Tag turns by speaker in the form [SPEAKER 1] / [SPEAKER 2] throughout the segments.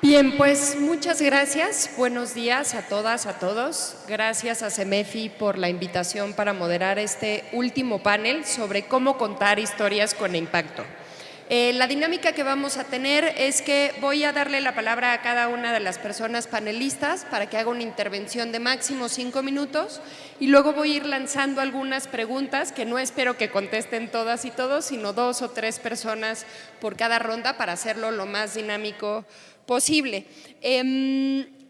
[SPEAKER 1] Bien, pues muchas gracias. Buenos días a todas, a todos. Gracias a CEMEFI por la invitación para moderar este último panel sobre cómo contar historias con impacto. La dinámica que vamos a tener es que voy a darle la palabra a cada una de las personas panelistas para que haga una intervención de máximo 5 minutos y luego voy a ir lanzando algunas preguntas que no espero que contesten todas y todos, sino 2 o 3 personas por cada ronda para hacerlo lo más dinámico posible.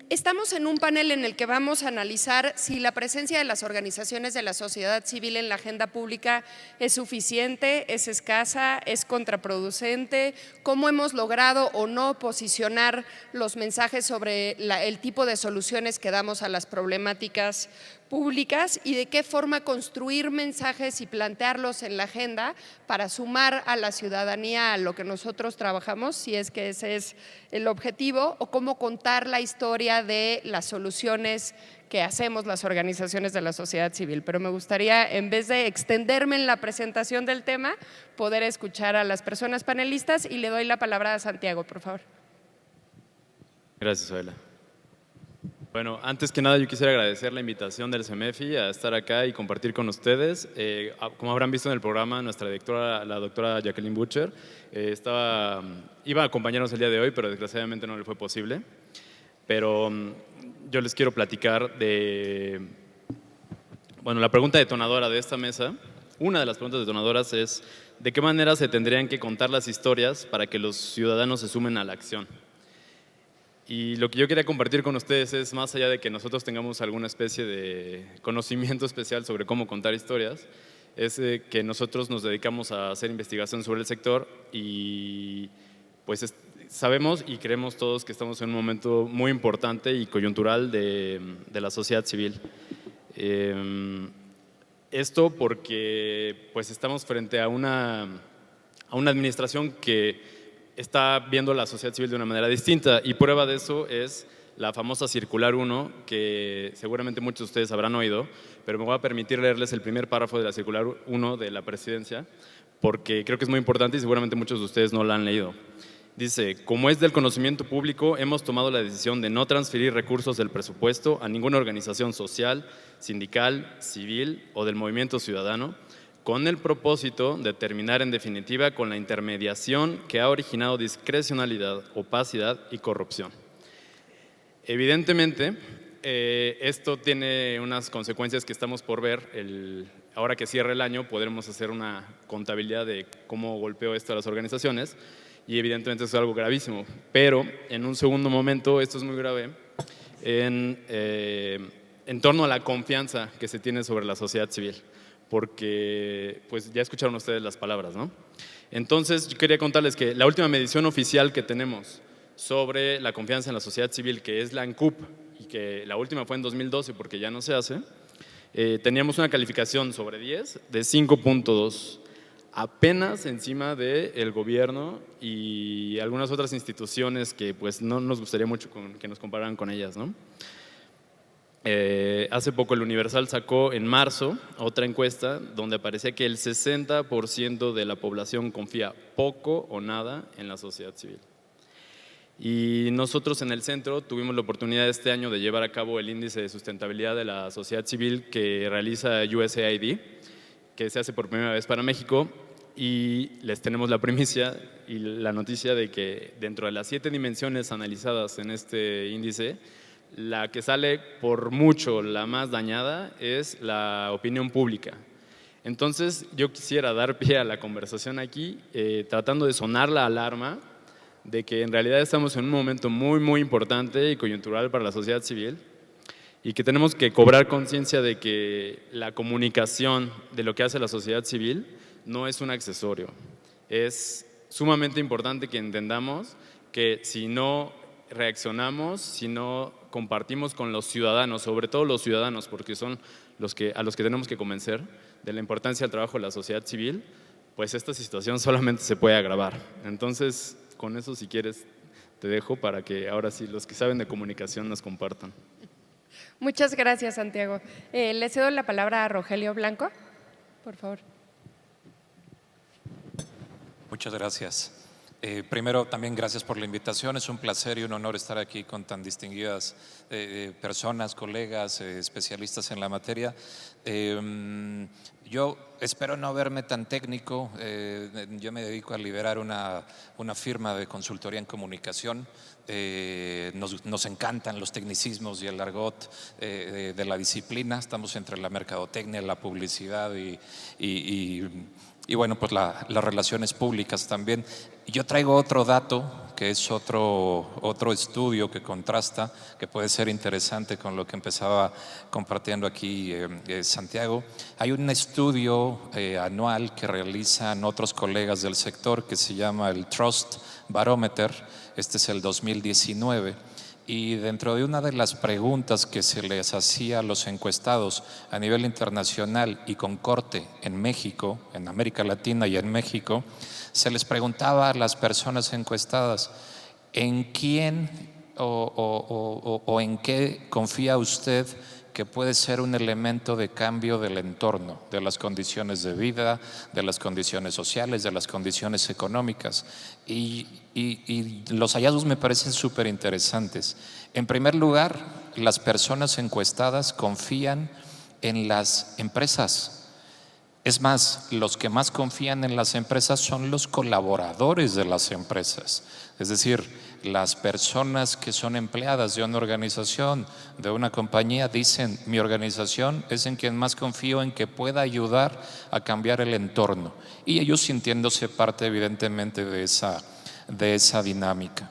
[SPEAKER 1] Estamos en un panel en el que vamos a analizar si la presencia de las organizaciones de la sociedad civil en la agenda pública es suficiente, es escasa, es contraproducente, cómo hemos logrado o no posicionar los mensajes sobre el tipo de soluciones que damos a las problemáticas públicas y de qué forma construir mensajes y plantearlos en la agenda para sumar a la ciudadanía a lo que nosotros trabajamos, si es que ese es el objetivo, o cómo contar la historia de las soluciones que hacemos las organizaciones de la sociedad civil. Pero me gustaría, en vez de extenderme en la presentación del tema, poder escuchar a las personas panelistas y le doy la palabra a Santiago, por favor.
[SPEAKER 2] Gracias, Adela. Bueno, antes que nada yo quisiera agradecer la invitación del CEMEFI a estar acá y compartir con ustedes. Como habrán visto en el programa, nuestra directora, la doctora Jacqueline Butcher, iba a acompañarnos el día de hoy, pero desgraciadamente no le fue posible. Pero yo les quiero platicar de, bueno, la pregunta detonadora de esta mesa. Una de las preguntas detonadoras es ¿de qué manera se tendrían que contar las historias para que los ciudadanos se sumen a la acción? Y lo que yo quería compartir con ustedes es, más allá de que nosotros tengamos alguna especie de conocimiento especial sobre cómo contar historias, es que nosotros nos dedicamos a hacer investigación sobre el sector y pues sabemos y creemos todos que estamos en un momento muy importante y coyuntural de la sociedad civil. Esto porque pues estamos frente a una administración que está viendo la sociedad civil de una manera distinta y prueba de eso es la famosa Circular 1, que seguramente muchos de ustedes habrán oído, pero me voy a permitir leerles el primer párrafo de la Circular 1 de la Presidencia, porque creo que es muy importante y seguramente muchos de ustedes no la han leído. Dice, como es del conocimiento público, hemos tomado la decisión de no transferir recursos del presupuesto a ninguna organización social, sindical, civil o del movimiento ciudadano, con el propósito de terminar en definitiva con la intermediación que ha originado discrecionalidad, opacidad y corrupción. Evidentemente, esto tiene unas consecuencias que estamos por ver. Ahora que cierra el año podremos hacer una contabilidad de cómo golpeó esto a las organizaciones y evidentemente es algo gravísimo. Pero en un segundo momento, esto es muy grave en torno a la confianza que se tiene sobre la sociedad civil, porque pues ya escucharon ustedes las palabras, ¿no? Entonces yo quería contarles que la última medición oficial que tenemos sobre la confianza en la sociedad civil, que es la ANCUP, y que la última fue en 2012 porque ya no se hace, teníamos una calificación sobre 10 de 5.2, apenas encima del gobierno y algunas otras instituciones que pues no nos gustaría mucho que nos compararan con ellas, ¿no? Hace poco el Universal sacó en marzo otra encuesta donde aparecía que el 60% de la población confía poco o nada en la sociedad civil. Y nosotros en el centro tuvimos la oportunidad este año de llevar a cabo el índice de sustentabilidad de la sociedad civil que realiza USAID, que se hace por primera vez para México, y les tenemos la primicia y la noticia de que dentro de las 7 dimensiones analizadas en este índice, la que sale por mucho la más dañada es la opinión pública. Entonces yo quisiera dar pie a la conversación aquí, tratando de sonar la alarma de que en realidad estamos en un momento muy muy importante y coyuntural para la sociedad civil y que tenemos que cobrar conciencia de que la comunicación de lo que hace la sociedad civil no es un accesorio. Es sumamente importante que entendamos que si no reaccionamos, si no compartimos con los ciudadanos, sobre todo los ciudadanos, porque son a los que tenemos que convencer de la importancia del trabajo de la sociedad civil, pues esta situación solamente se puede agravar. Entonces, con eso, si quieres, te dejo para que ahora sí los que saben de comunicación nos compartan.
[SPEAKER 1] Muchas gracias, Santiago. Le cedo la palabra a Rogelio Blanco, por favor.
[SPEAKER 3] Muchas gracias. Primero, también gracias por la invitación. Es un placer y un honor estar aquí con tan distinguidas personas, colegas, especialistas en la materia. Yo espero no verme tan técnico. Yo me dedico a liderar una firma de consultoría en comunicación. Nos encantan los tecnicismos y el argot de la disciplina. Estamos entre la mercadotecnia, la publicidad y bueno, pues las relaciones públicas también. Yo traigo otro dato, que es otro estudio que contrasta, que puede ser interesante con lo que empezaba compartiendo aquí Santiago. Hay un estudio anual que realizan otros colegas del sector que se llama el Trust Barometer. Este es el 2019. Y dentro de una de las preguntas que se les hacía a los encuestados a nivel internacional y con corte en México, en América Latina y en México, se les preguntaba a las personas encuestadas: ¿en quién o en qué confía usted que puede ser un elemento de cambio del entorno, de las condiciones de vida, de las condiciones sociales, de las condiciones económicas? Y los hallazgos me parecen súper interesantes. En primer lugar, las personas encuestadas confían en las empresas. Es más, los que más confían en las empresas son los colaboradores de las empresas. Es decir, las personas que son empleadas de una organización, de una compañía, dicen: mi organización es en quien más confío en que pueda ayudar a cambiar el entorno. Y ellos sintiéndose parte evidentemente de esa dinámica.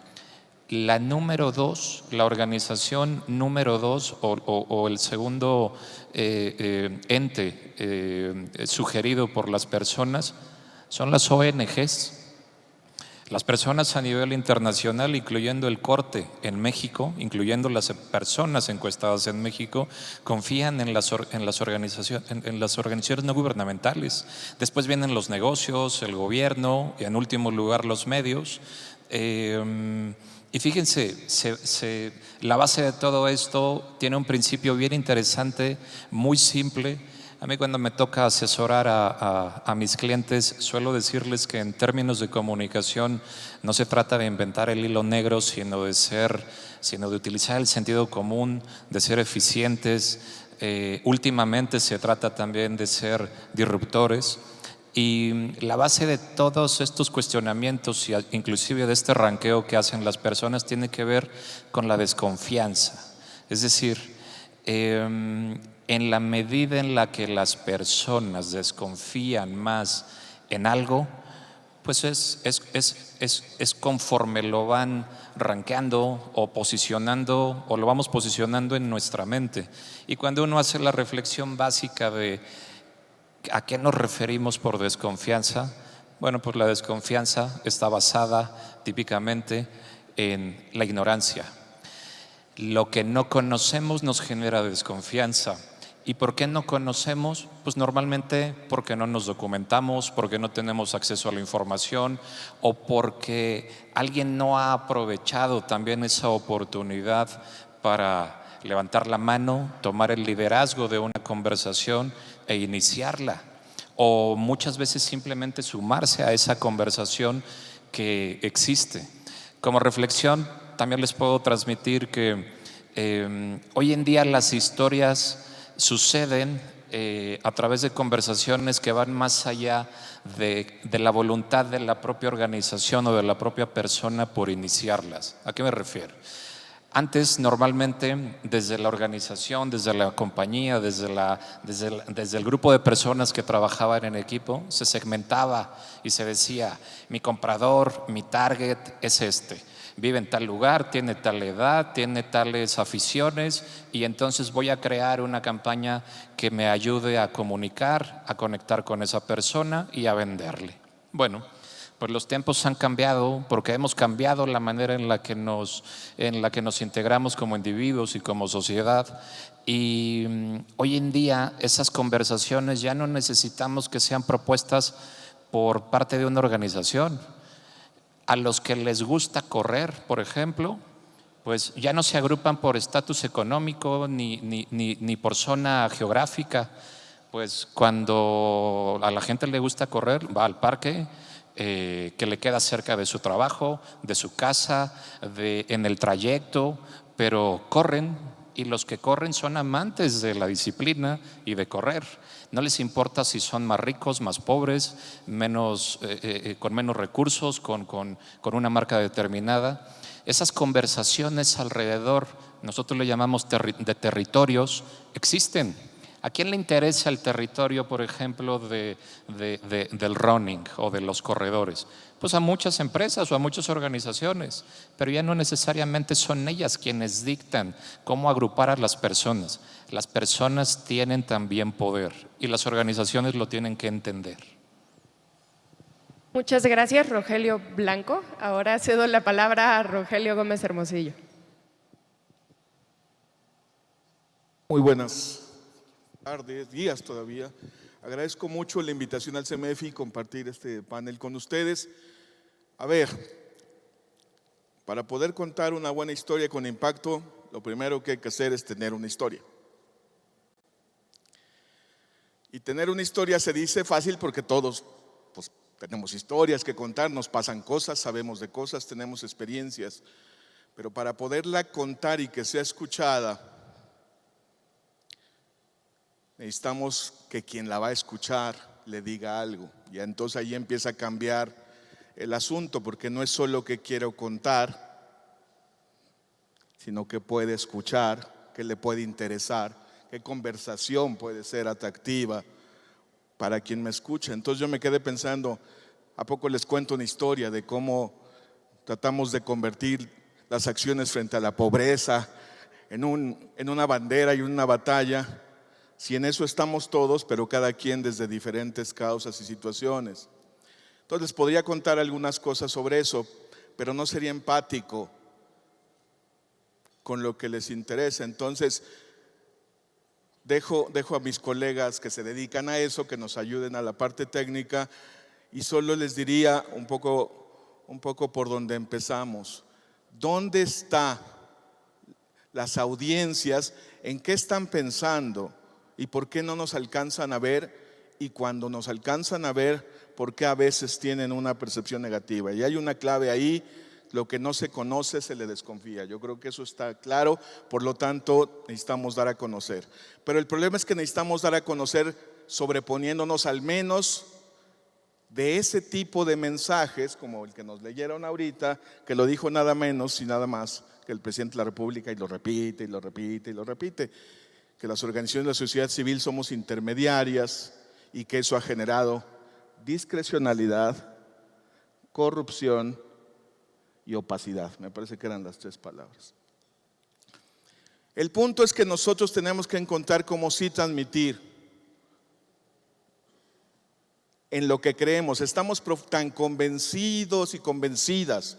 [SPEAKER 3] La número dos, la organización número dos o el segundo ente sugerido por las personas son las ONGs. Las personas a nivel internacional, incluyendo el corte en México, incluyendo las personas encuestadas en México, confían en las organizaciones no gubernamentales. Después vienen los negocios, el gobierno y en último lugar los medios. Y fíjense, la base de todo esto tiene un principio bien interesante, muy simple. A mí, cuando me toca asesorar a mis clientes, suelo decirles que en términos de comunicación no se trata de inventar el hilo negro, sino de utilizar el sentido común, de ser eficientes. Últimamente se trata también de ser disruptores. Y la base de todos estos cuestionamientos, y inclusive de este ranqueo que hacen las personas, tiene que ver con la desconfianza. Es decir, en la medida en la que las personas desconfían más en algo, pues es conforme lo van rankeando o posicionando, o lo vamos posicionando en nuestra mente. Y cuando uno hace la reflexión básica de ¿a qué nos referimos por desconfianza? Bueno, pues la desconfianza está basada típicamente en la ignorancia. Lo que no conocemos nos genera desconfianza. ¿Y por qué no conocemos? Pues normalmente porque no nos documentamos, porque no tenemos acceso a la información, o porque alguien no ha aprovechado también esa oportunidad para levantar la mano, tomar el liderazgo de una conversación e iniciarla, o muchas veces simplemente sumarse a esa conversación que existe. Como reflexión, también les puedo transmitir que hoy en día las historias suceden a través de conversaciones que van más allá de la voluntad de la propia organización o de la propia persona por iniciarlas. ¿A qué me refiero? Antes, normalmente, desde la organización, desde la compañía, desde el grupo de personas que trabajaban en equipo, se segmentaba y se decía: mi comprador, mi target es este, vive en tal lugar, tiene tal edad, tiene tales aficiones, y entonces voy a crear una campaña que me ayude a comunicar, a conectar con esa persona y a venderle. Bueno, pues los tiempos han cambiado, porque hemos cambiado la manera en la que nos integramos como individuos y como sociedad. Y hoy en día esas conversaciones ya no necesitamos que sean propuestas por parte de una organización. A los que les gusta correr, por ejemplo, pues ya no se agrupan por estatus económico ni por zona geográfica. Pues cuando a la gente le gusta correr, va al parque, que le queda cerca de su trabajo, de su casa, en el trayecto, pero corren, y los que corren son amantes de la disciplina y de correr. No les importa si son más ricos, más pobres, con menos recursos, con una marca determinada. Esas conversaciones alrededor, nosotros le llamamos de territorios, existen. ¿A quién le interesa el territorio, por ejemplo, del running o de los corredores? Pues a muchas empresas o a muchas organizaciones, pero ya no necesariamente son ellas quienes dictan cómo agrupar a las personas. Las personas tienen también poder y las organizaciones lo tienen que entender.
[SPEAKER 1] Muchas gracias, Rogelio Blanco. Ahora cedo la palabra a Rogelio Gómez Hermosillo.
[SPEAKER 4] Muy buenas tardes, días todavía. Agradezco mucho la invitación al CEMEFI y compartir este panel con ustedes. A ver, para poder contar una buena historia con impacto, lo primero que hay que hacer es tener una historia. Y tener una historia se dice fácil porque todos pues, tenemos historias que contar, nos pasan cosas, sabemos de cosas, tenemos experiencias. Pero para poderla contar y que sea escuchada, necesitamos que quien la va a escuchar le diga algo. Y entonces ahí empieza a cambiar el asunto, porque no es solo que quiero contar, sino que puede escuchar, que le puede interesar, qué conversación puede ser atractiva para quien me escucha. Entonces yo me quedé pensando, ¿a poco les cuento una historia de cómo tratamos de convertir las acciones frente a la pobreza en una bandera y una batalla? Si en eso estamos todos, pero cada quien desde diferentes causas y situaciones. Entonces les podría contar algunas cosas sobre eso, pero no sería empático con lo que les interesa. Entonces dejo a mis colegas que se dedican a eso, que nos ayuden a la parte técnica, y solo les diría un poco por donde empezamos. ¿Dónde están las audiencias? ¿En qué están pensando? ¿Y por qué no nos alcanzan a ver? Y cuando nos alcanzan a ver, ¿por qué a veces tienen una percepción negativa? Y hay una clave ahí: lo que no se conoce se le desconfía. Yo creo que eso está claro, por lo tanto necesitamos dar a conocer. Pero el problema es que necesitamos dar a conocer sobreponiéndonos al menos de ese tipo de mensajes, como el que nos leyeron ahorita, que lo dijo nada menos y nada más que el presidente de la República, y lo repite y lo repite y lo repite, que las organizaciones de la sociedad civil somos intermediarias y que eso ha generado discrecionalidad, corrupción y opacidad. Me parece que eran las 3 palabras. El punto es que nosotros tenemos que encontrar cómo sí transmitir en lo que creemos. Estamos tan convencidos y convencidas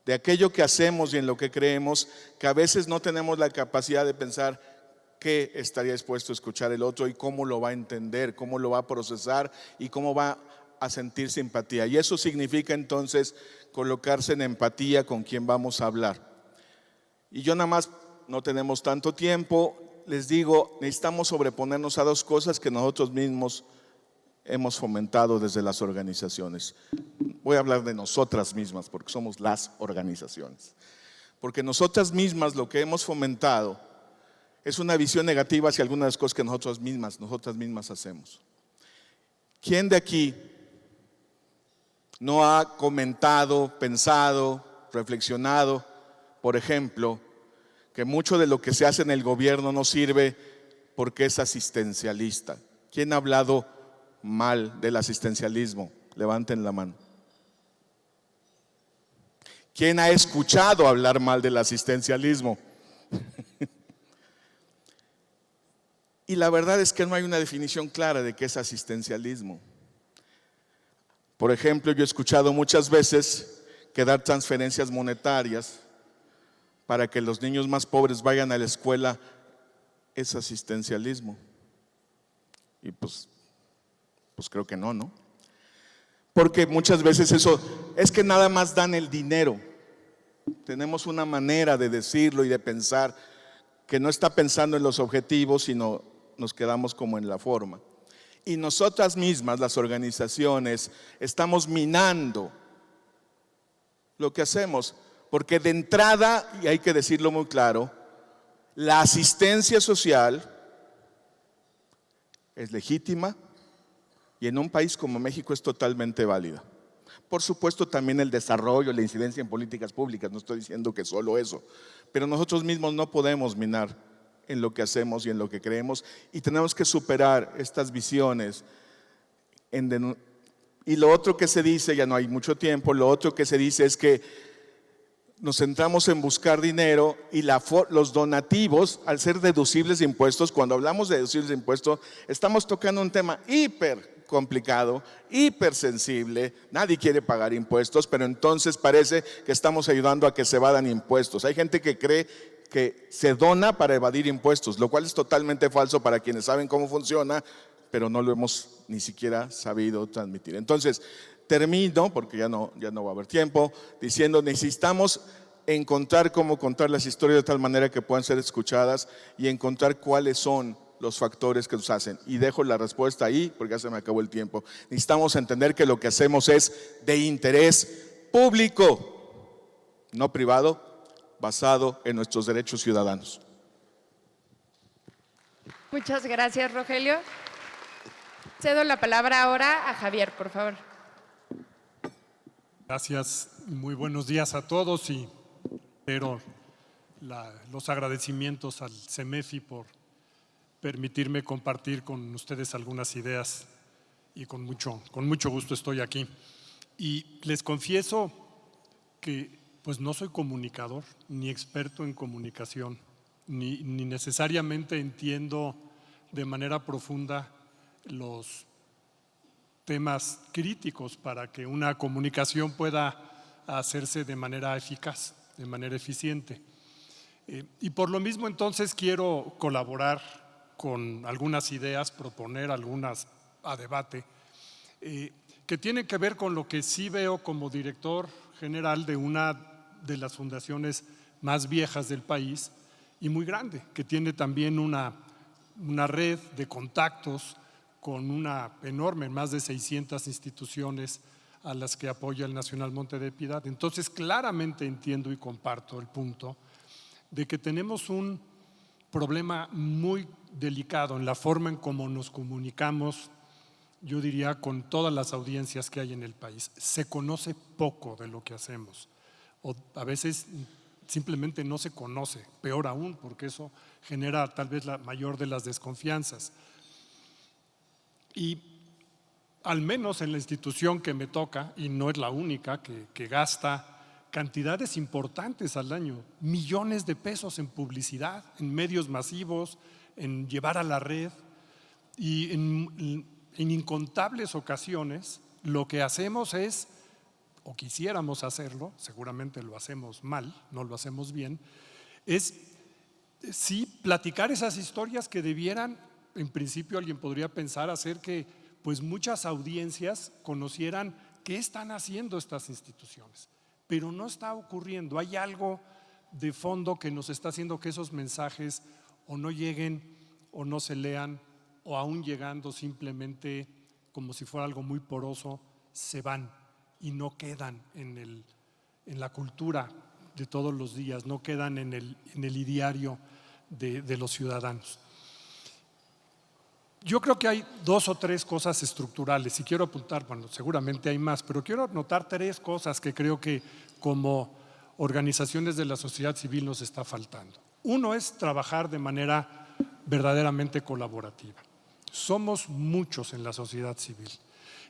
[SPEAKER 4] de aquello que hacemos y en lo que creemos, que a veces no tenemos la capacidad de pensar qué estaría dispuesto a escuchar el otro y cómo lo va a entender, cómo lo va a procesar y cómo va a sentir simpatía. Y eso significa entonces colocarse en empatía con quien vamos a hablar. Y yo nada más, no tenemos tanto tiempo, les digo, necesitamos sobreponernos a 2 cosas que nosotros mismos hemos fomentado desde las organizaciones. Voy a hablar de nosotras mismas porque somos las organizaciones. Porque nosotras mismas lo que hemos fomentado es una visión negativa hacia algunas de las cosas que nosotras mismas hacemos. ¿Quién de aquí no ha comentado, pensado, reflexionado, por ejemplo, que mucho de lo que se hace en el gobierno no sirve porque es asistencialista? ¿Quién ha hablado mal del asistencialismo? Levanten la mano. ¿Quién ha escuchado hablar mal del asistencialismo? Y la verdad es que no hay una definición clara de qué es asistencialismo. Por ejemplo, yo he escuchado muchas veces que dar transferencias monetarias para que los niños más pobres vayan a la escuela es asistencialismo. Y pues creo que no. Porque muchas veces eso es que nada más dan el dinero. Tenemos una manera de decirlo y de pensar que no está pensando en los objetivos, sino nos quedamos como en la forma. Y nosotras mismas, las organizaciones, estamos minando lo que hacemos, porque de entrada, y hay que decirlo muy claro, la asistencia social es legítima y en un país como México es totalmente válida. Por supuesto, también el desarrollo, la incidencia en políticas públicas, no estoy diciendo que solo eso, pero nosotros mismos no podemos minar en lo que hacemos y en lo que creemos, y tenemos que superar estas visiones. Y lo otro que se dice, ya no hay mucho tiempo, lo otro que se dice es que nos centramos en buscar dinero y los donativos, al ser deducibles de impuestos, cuando hablamos de deducibles de impuestos, estamos tocando un tema hiper complicado, hiper sensible. Nadie quiere pagar impuestos, pero entonces parece que estamos ayudando a que se evadan impuestos. Hay gente que cree que se dona para evadir impuestos, lo cual es totalmente falso para quienes saben cómo funciona, pero no lo hemos ni siquiera sabido transmitir. Entonces, termino, porque ya no va a haber tiempo, diciendo: necesitamos encontrar cómo contar las historias de tal manera que puedan ser escuchadas y encontrar cuáles son los factores que nos hacen. Y dejo la respuesta ahí porque ya se me acabó el tiempo. Necesitamos entender que lo que hacemos es de interés público, no privado, basado en nuestros derechos ciudadanos.
[SPEAKER 1] Muchas gracias, Rogelio. Cedo la palabra ahora a Javier, por favor.
[SPEAKER 5] Gracias, muy buenos días a todos y pero los agradecimientos al CEMEFI por permitirme compartir con ustedes algunas ideas y con mucho gusto estoy aquí. Y les confieso que pues no soy comunicador ni experto en comunicación, ni necesariamente entiendo de manera profunda los temas críticos para que una comunicación pueda hacerse de manera eficaz, de manera eficiente. Y por lo mismo entonces quiero colaborar con algunas ideas, proponer algunas a debate, que tienen que ver con lo que sí veo como director general de una de las fundaciones más viejas del país y muy grande, que tiene también una red de contactos con una enorme, más de 600 instituciones a las que apoya el Nacional Monte de Piedad. Entonces, claramente entiendo y comparto el punto de que tenemos un problema muy delicado en la forma en cómo nos comunicamos, yo diría, con todas las audiencias que hay en el país. Se conoce poco de lo que hacemos, o a veces simplemente no se conoce, peor aún, porque eso genera tal vez la mayor de las desconfianzas. Y al menos en la institución que me toca, y no es la única, que gasta cantidades importantes al año, millones de pesos en publicidad, en medios masivos, en llevar a la red, y en incontables ocasiones lo que hacemos es, o quisiéramos hacerlo, seguramente lo hacemos mal, no lo hacemos bien, es sí platicar esas historias que debieran, en principio alguien podría pensar, hacer que pues muchas audiencias conocieran qué están haciendo estas instituciones, pero no está ocurriendo. Hay algo de fondo que nos está haciendo que esos mensajes o no lleguen o no se lean, o aún llegando simplemente como si fuera algo muy poroso, se van y no quedan en la cultura de todos los días, no quedan en el ideario de los ciudadanos. Yo creo que hay 2 o 3 cosas estructurales y quiero apuntar, bueno, seguramente hay más, pero quiero anotar 3 cosas que creo que como organizaciones de la sociedad civil nos está faltando. Uno es trabajar de manera verdaderamente colaborativa. Somos muchos en la sociedad civil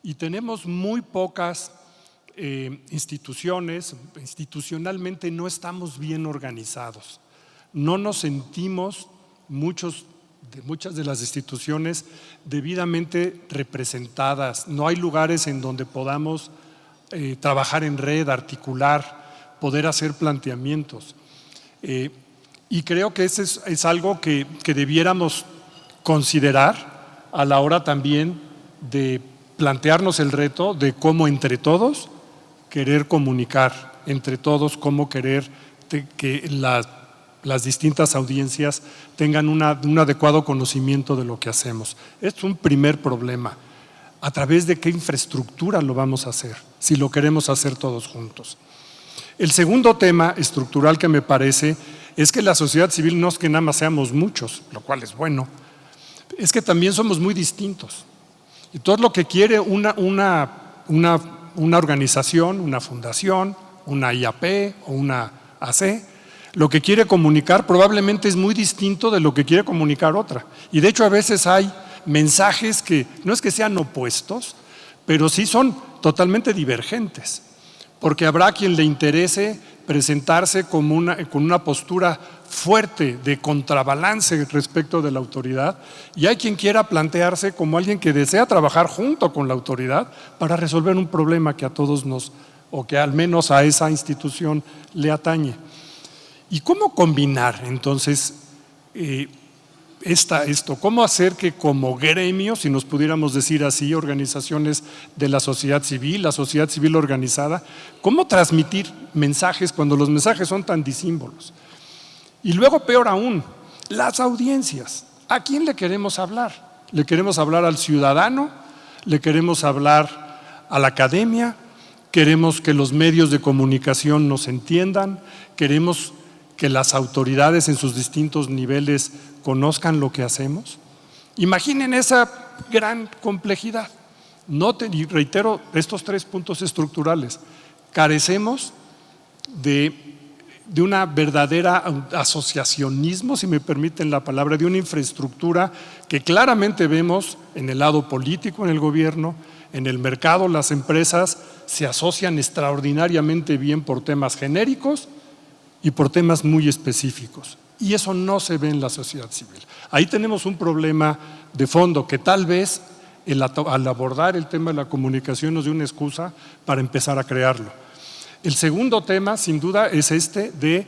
[SPEAKER 5] y tenemos muy pocas instituciones, institucionalmente no estamos bien organizados, no nos sentimos muchas de las instituciones debidamente representadas, no hay lugares en donde podamos trabajar en red, articular, poder hacer planteamientos. Y creo que ese es algo que debiéramos considerar a la hora también de plantearnos el reto de cómo entre todos querer comunicar, entre todos cómo querer que las distintas audiencias tengan un adecuado conocimiento de lo que hacemos. Es un primer problema. ¿A través de qué infraestructura lo vamos a hacer? Si lo queremos hacer todos juntos. El segundo tema estructural que me parece es que la sociedad civil no es que nada más seamos muchos, lo cual es bueno, es que también somos muy distintos. Y todo lo que quiere una organización, una fundación, una IAP o una AC, lo que quiere comunicar probablemente es muy distinto de lo que quiere comunicar otra. Y de hecho a veces hay mensajes que no es que sean opuestos, pero sí son totalmente divergentes, porque habrá quien le interese presentarse con una postura fuerte de contrabalance respecto de la autoridad, y hay quien quiera plantearse como alguien que desea trabajar junto con la autoridad para resolver un problema que a todos o que al menos a esa institución le atañe. ¿Y cómo combinar entonces esto? ¿Cómo hacer que como gremio, si nos pudiéramos decir así, organizaciones de la sociedad civil organizada, cómo transmitir mensajes cuando los mensajes son tan disímbolos? Y luego, peor aún, las audiencias. ¿A quién le queremos hablar? ¿Le queremos hablar al ciudadano? ¿Le queremos hablar a la academia? ¿Queremos que los medios de comunicación nos entiendan? ¿Queremos que las autoridades en sus distintos niveles conozcan lo que hacemos? Imaginen esa gran complejidad. Noten, y reitero estos 3 puntos estructurales. Carecemos de una verdadera asociacionismo, si me permiten la palabra, de una infraestructura que claramente vemos en el lado político, en el gobierno, en el mercado. Las empresas se asocian extraordinariamente bien por temas genéricos y por temas muy específicos. Y eso no se ve en la sociedad civil. Ahí tenemos un problema de fondo que tal vez al abordar el tema de la comunicación nos dé una excusa para empezar a crearlo. El segundo tema, sin duda, es de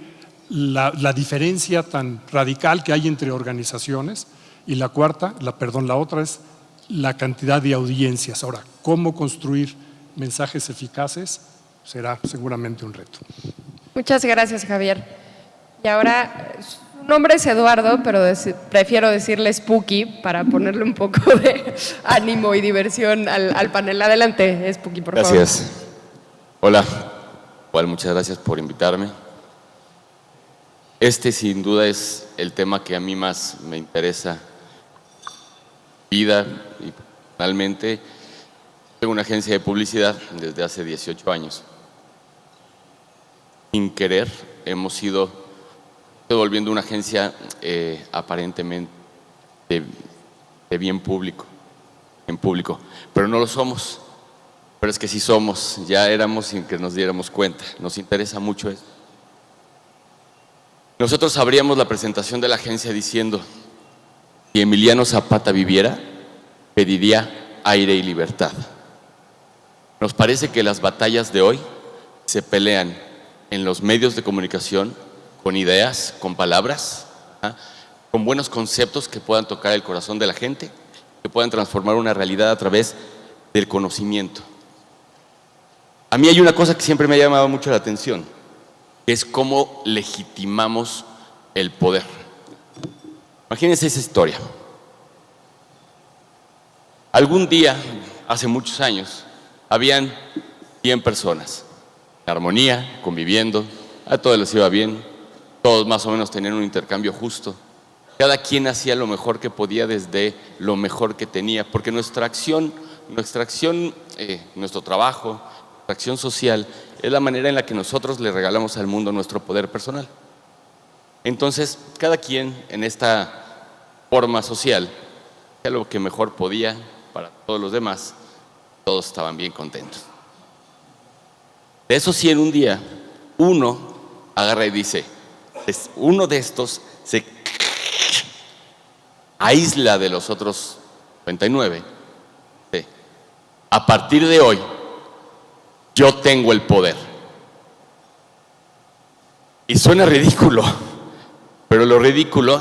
[SPEAKER 5] la diferencia tan radical que hay entre organizaciones, y la otra es la cantidad de audiencias. Ahora, ¿cómo construir mensajes eficaces? Será seguramente un reto.
[SPEAKER 1] Muchas gracias, Javier. Y ahora, su nombre es Eduardo, pero prefiero decirle Spooky para ponerle un poco de ánimo y diversión al panel. Adelante, Spooky, por favor.
[SPEAKER 6] Gracias. Hola. Igual, muchas gracias por invitarme. Sin duda es el tema que a mí más me interesa. Vida y personalmente, tengo una agencia de publicidad desde hace 18 años. Sin querer, hemos ido volviendo una agencia aparentemente de bien público, pero no lo somos. Pero es que sí somos, ya éramos sin que nos diéramos cuenta. Nos interesa mucho eso. Nosotros abríamos la presentación de la agencia diciendo: si Emiliano Zapata viviera, pediría aire y libertad. Nos parece que las batallas de hoy se pelean en los medios de comunicación con ideas, con palabras, con buenos conceptos que puedan tocar el corazón de la gente, que puedan transformar una realidad a través del conocimiento. A mí hay una cosa que siempre me ha llamado mucho la atención, que es cómo legitimamos el poder. Imagínense esa historia. Algún día, hace muchos años, habían 100 personas, en armonía, conviviendo, a todos les iba bien, todos más o menos tenían un intercambio justo. Cada quien hacía lo mejor que podía desde lo mejor que tenía, porque nuestra acción, nuestro trabajo, nuestra acción social es la manera en la que nosotros le regalamos al mundo nuestro poder personal. Entonces, cada quien en esta forma social hacía lo que mejor podía para todos los demás, todos estaban bien contentos. De esos 100, un día, uno agarra y dice, uno de estos se aísla de los otros 99. A partir de hoy, yo tengo el poder. Y suena ridículo, pero lo ridículo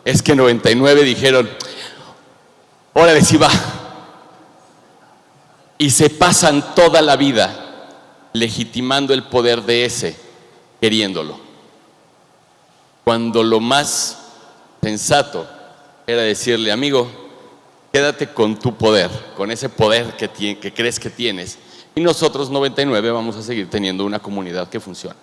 [SPEAKER 6] es que 99 dijeron, órale, sí va. Y se pasan toda la vida legitimando el poder de ese, queriéndolo. cuando lo más sensato era decirle, amigo, quédate con tu poder, con ese poder que crees que tienes, y nosotros 99 vamos a seguir teniendo una comunidad que funciona.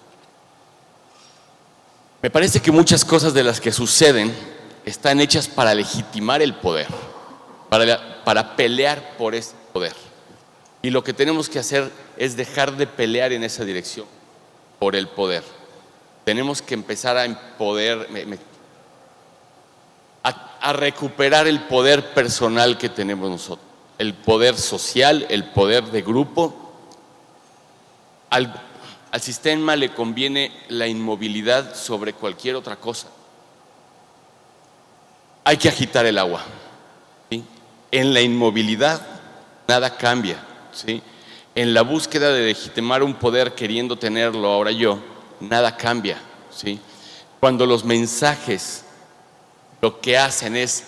[SPEAKER 6] Me parece que muchas cosas de las que suceden están hechas para legitimar el poder, para pelear por ese poder. Y lo que tenemos que hacer es dejar de pelear en esa dirección, por el poder. Tenemos que empezar a empoderar, a recuperar el poder personal que tenemos nosotros, el poder social, el poder de grupo. Al sistema le conviene la inmovilidad sobre cualquier otra cosa. Hay que agitar el agua, ¿sí? En la inmovilidad nada cambia, ¿sí? En la búsqueda de legitimar un poder queriendo tenerlo ahora yo, nada cambia, ¿sí? Cuando los mensajes lo que hacen es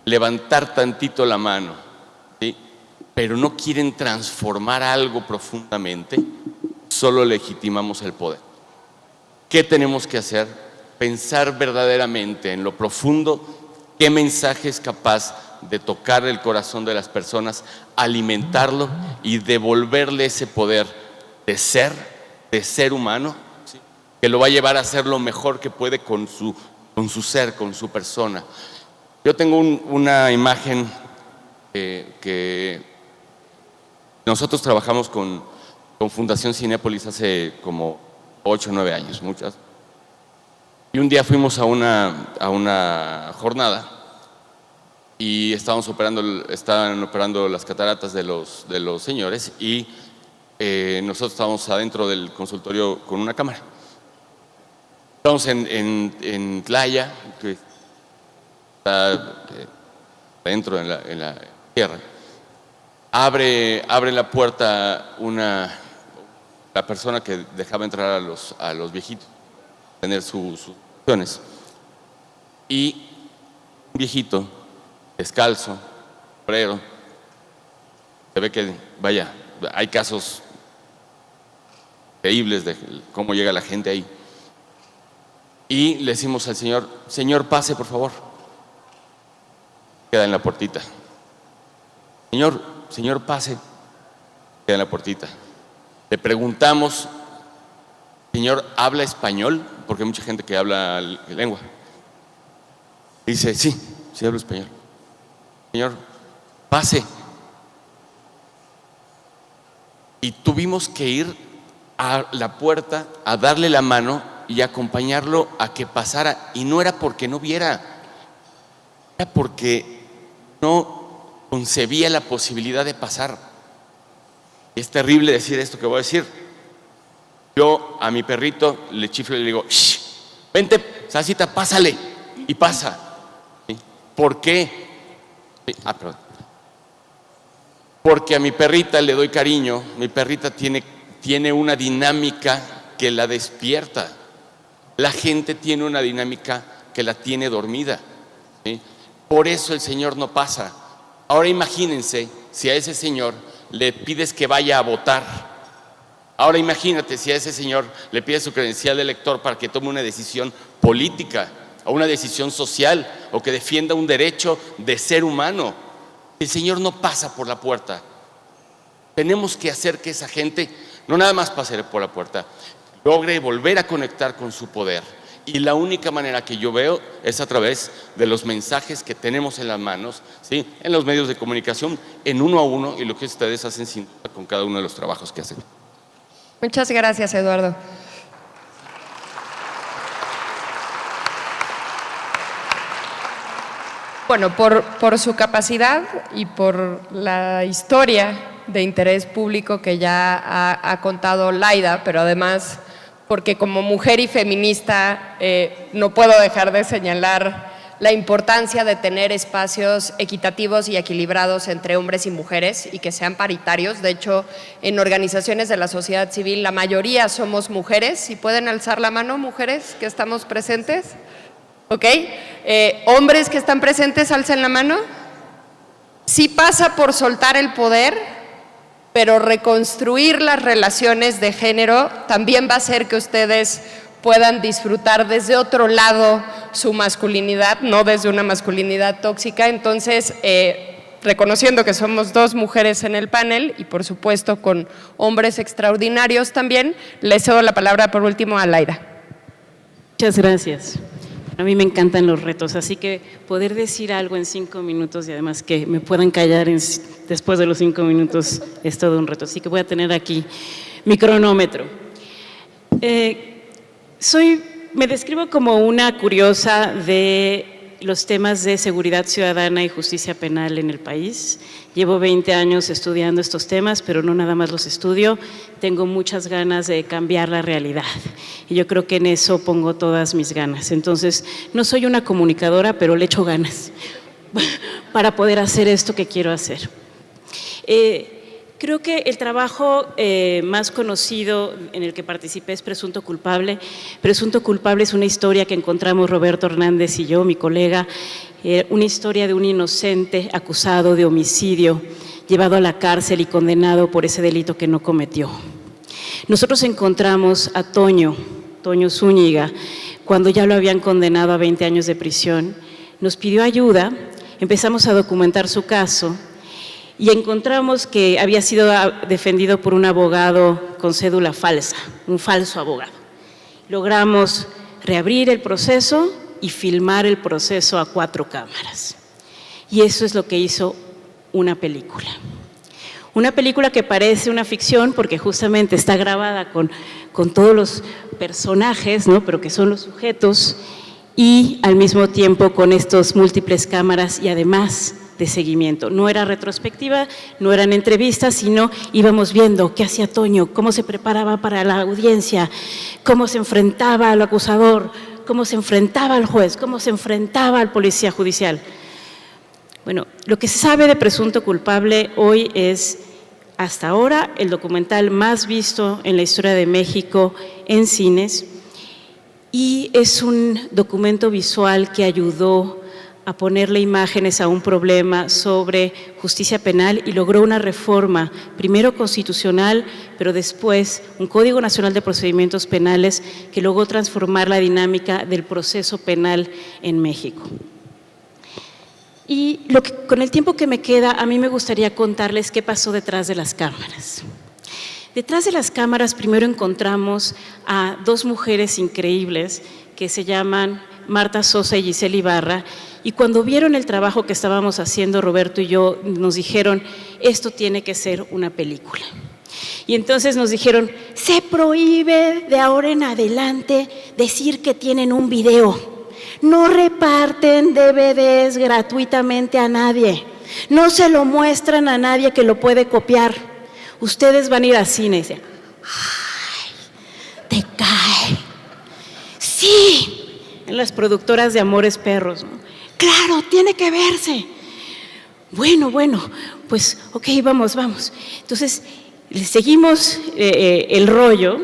[SPEAKER 6] levantar tantito la mano, ¿sí? Pero no quieren transformar algo profundamente, solo legitimamos el poder. ¿Qué tenemos que hacer? Pensar verdaderamente en lo profundo, qué mensaje es capaz de tocar el corazón de las personas, alimentarlo y devolverle ese poder de ser humano, ¿sí? Que lo va a llevar a hacer lo mejor que puede con su ser, con su persona. Yo tengo una imagen que nosotros trabajamos con Fundación Cinépolis hace como 8 o 9 años, muchas. Y un día fuimos a una jornada y estaban operando las cataratas de los señores y nosotros estábamos adentro del consultorio con una cámara. Estamos en Tlaya, que está dentro en la tierra. Abre la puerta la persona que dejaba entrar a los viejitos, tener sus opciones. Y un viejito, descalzo, sombrero, se ve que, vaya, hay casos increíbles de cómo llega la gente ahí. Y le decimos al señor, señor, pase por favor. Queda en la puertita. Señor, pase. Queda en la puertita. Le preguntamos, señor, ¿habla español? Porque hay mucha gente que habla lengua. Dice, sí hablo español. Señor, pase. Y tuvimos que ir a la puerta a darle la mano y acompañarlo a que pasara. Y no era porque no viera, era porque no concebía la posibilidad de pasar. Y es terrible decir esto que voy a decir. Yo a mi perrito le chiflo y le digo, shh, vente, Sasita, pásale. Y pasa. ¿Sí? ¿Por qué? Sí, perdón. Porque a mi perrita le doy cariño. Mi perrita tiene una dinámica que la despierta. La gente tiene una dinámica que la tiene dormida, ¿sí? Por eso el señor no pasa. Ahora imagínense si a ese señor le pides que vaya a votar. Ahora imagínate si a ese señor le pides su credencial de elector para que tome una decisión política o una decisión social o que defienda un derecho de ser humano. El señor no pasa por la puerta. Tenemos que hacer que esa gente no nada más pase por la puerta, logre volver a conectar con su poder. Y la única manera que yo veo es a través de los mensajes que tenemos en las manos, ¿sí? En los medios de comunicación, en uno a uno, y lo que ustedes hacen sin duda con cada uno de los trabajos que hacen.
[SPEAKER 1] Muchas gracias, Eduardo. Bueno, por su capacidad y por la historia de interés público que ya ha contado Laida, pero además porque como mujer y feminista no puedo dejar de señalar la importancia de tener espacios equitativos y equilibrados entre hombres y mujeres y que sean paritarios. De hecho, en organizaciones de la sociedad civil la mayoría somos mujeres. ¿Si pueden alzar la mano, mujeres que estamos presentes? ¿Ok? Hombres que están presentes, alcen la mano. Sí pasa por soltar el poder, pero reconstruir las relaciones de género también va a hacer que ustedes puedan disfrutar desde otro lado su masculinidad, no desde una masculinidad tóxica. Entonces, reconociendo que somos 2 mujeres en el panel y por supuesto con hombres extraordinarios también, le cedo la palabra por último a Laira.
[SPEAKER 7] Muchas gracias. A mí me encantan los retos, así que poder decir algo en 5 minutos y además que me puedan callar después de los 5 minutos es todo un reto. Así que voy a tener aquí mi cronómetro. Me describo como una curiosa de los temas de seguridad ciudadana y justicia penal en el país. Llevo 20 años estudiando estos temas, pero no nada más los estudio. Tengo muchas ganas de cambiar la realidad y yo creo que en eso pongo todas mis ganas. Entonces, no soy una comunicadora, pero le echo ganas para poder hacer esto que quiero hacer. Creo que el trabajo más conocido en el que participé es Presunto Culpable. Presunto Culpable es una historia que encontramos Roberto Hernández y yo, mi colega, una historia de un inocente acusado de homicidio, llevado a la cárcel y condenado por ese delito que no cometió. Nosotros encontramos a Toño Zúñiga, cuando ya lo habían condenado a 20 años de prisión. Nos pidió ayuda, empezamos a documentar su caso y encontramos que había sido defendido por un abogado con cédula falsa, un falso abogado. Logramos reabrir el proceso y filmar el proceso a 4 cámaras. Y eso es lo que hizo una película. Una película que parece una ficción porque justamente está grabada con todos los personajes, ¿no? Pero que son los sujetos, y al mismo tiempo con estos múltiples cámaras y además de seguimiento. No era retrospectiva, no eran entrevistas, sino íbamos viendo qué hacía Toño, cómo se preparaba para la audiencia, cómo se enfrentaba al acusador, cómo se enfrentaba al juez, cómo se enfrentaba al policía judicial. Bueno, lo que se sabe de Presunto Culpable hoy es, hasta ahora, el documental más visto en la historia de México en cines, y es un documento visual que ayudó a ponerle imágenes a un problema sobre justicia penal y logró una reforma, primero constitucional, pero después un Código Nacional de Procedimientos Penales que logró transformar la dinámica del proceso penal en México. Y con el tiempo que me queda, a mí me gustaría contarles qué pasó detrás de las cámaras. Detrás de las cámaras primero encontramos a 2 mujeres increíbles que se llaman Marta Sosa y Giselle Ibarra, y cuando vieron el trabajo que estábamos haciendo Roberto y yo, nos dijeron, esto tiene que ser una película. Y entonces nos dijeron, se prohíbe de ahora en adelante decir que tienen un video. No reparten DVDs gratuitamente a nadie. No se lo muestran a nadie que lo puede copiar. Ustedes van a ir al cine y dicen, ¡ay! Te cae. Sí, en las productoras de Amores Perros, ¿no? Claro, tiene que verse. Bueno, pues ok, vamos. Entonces, seguimos el rollo,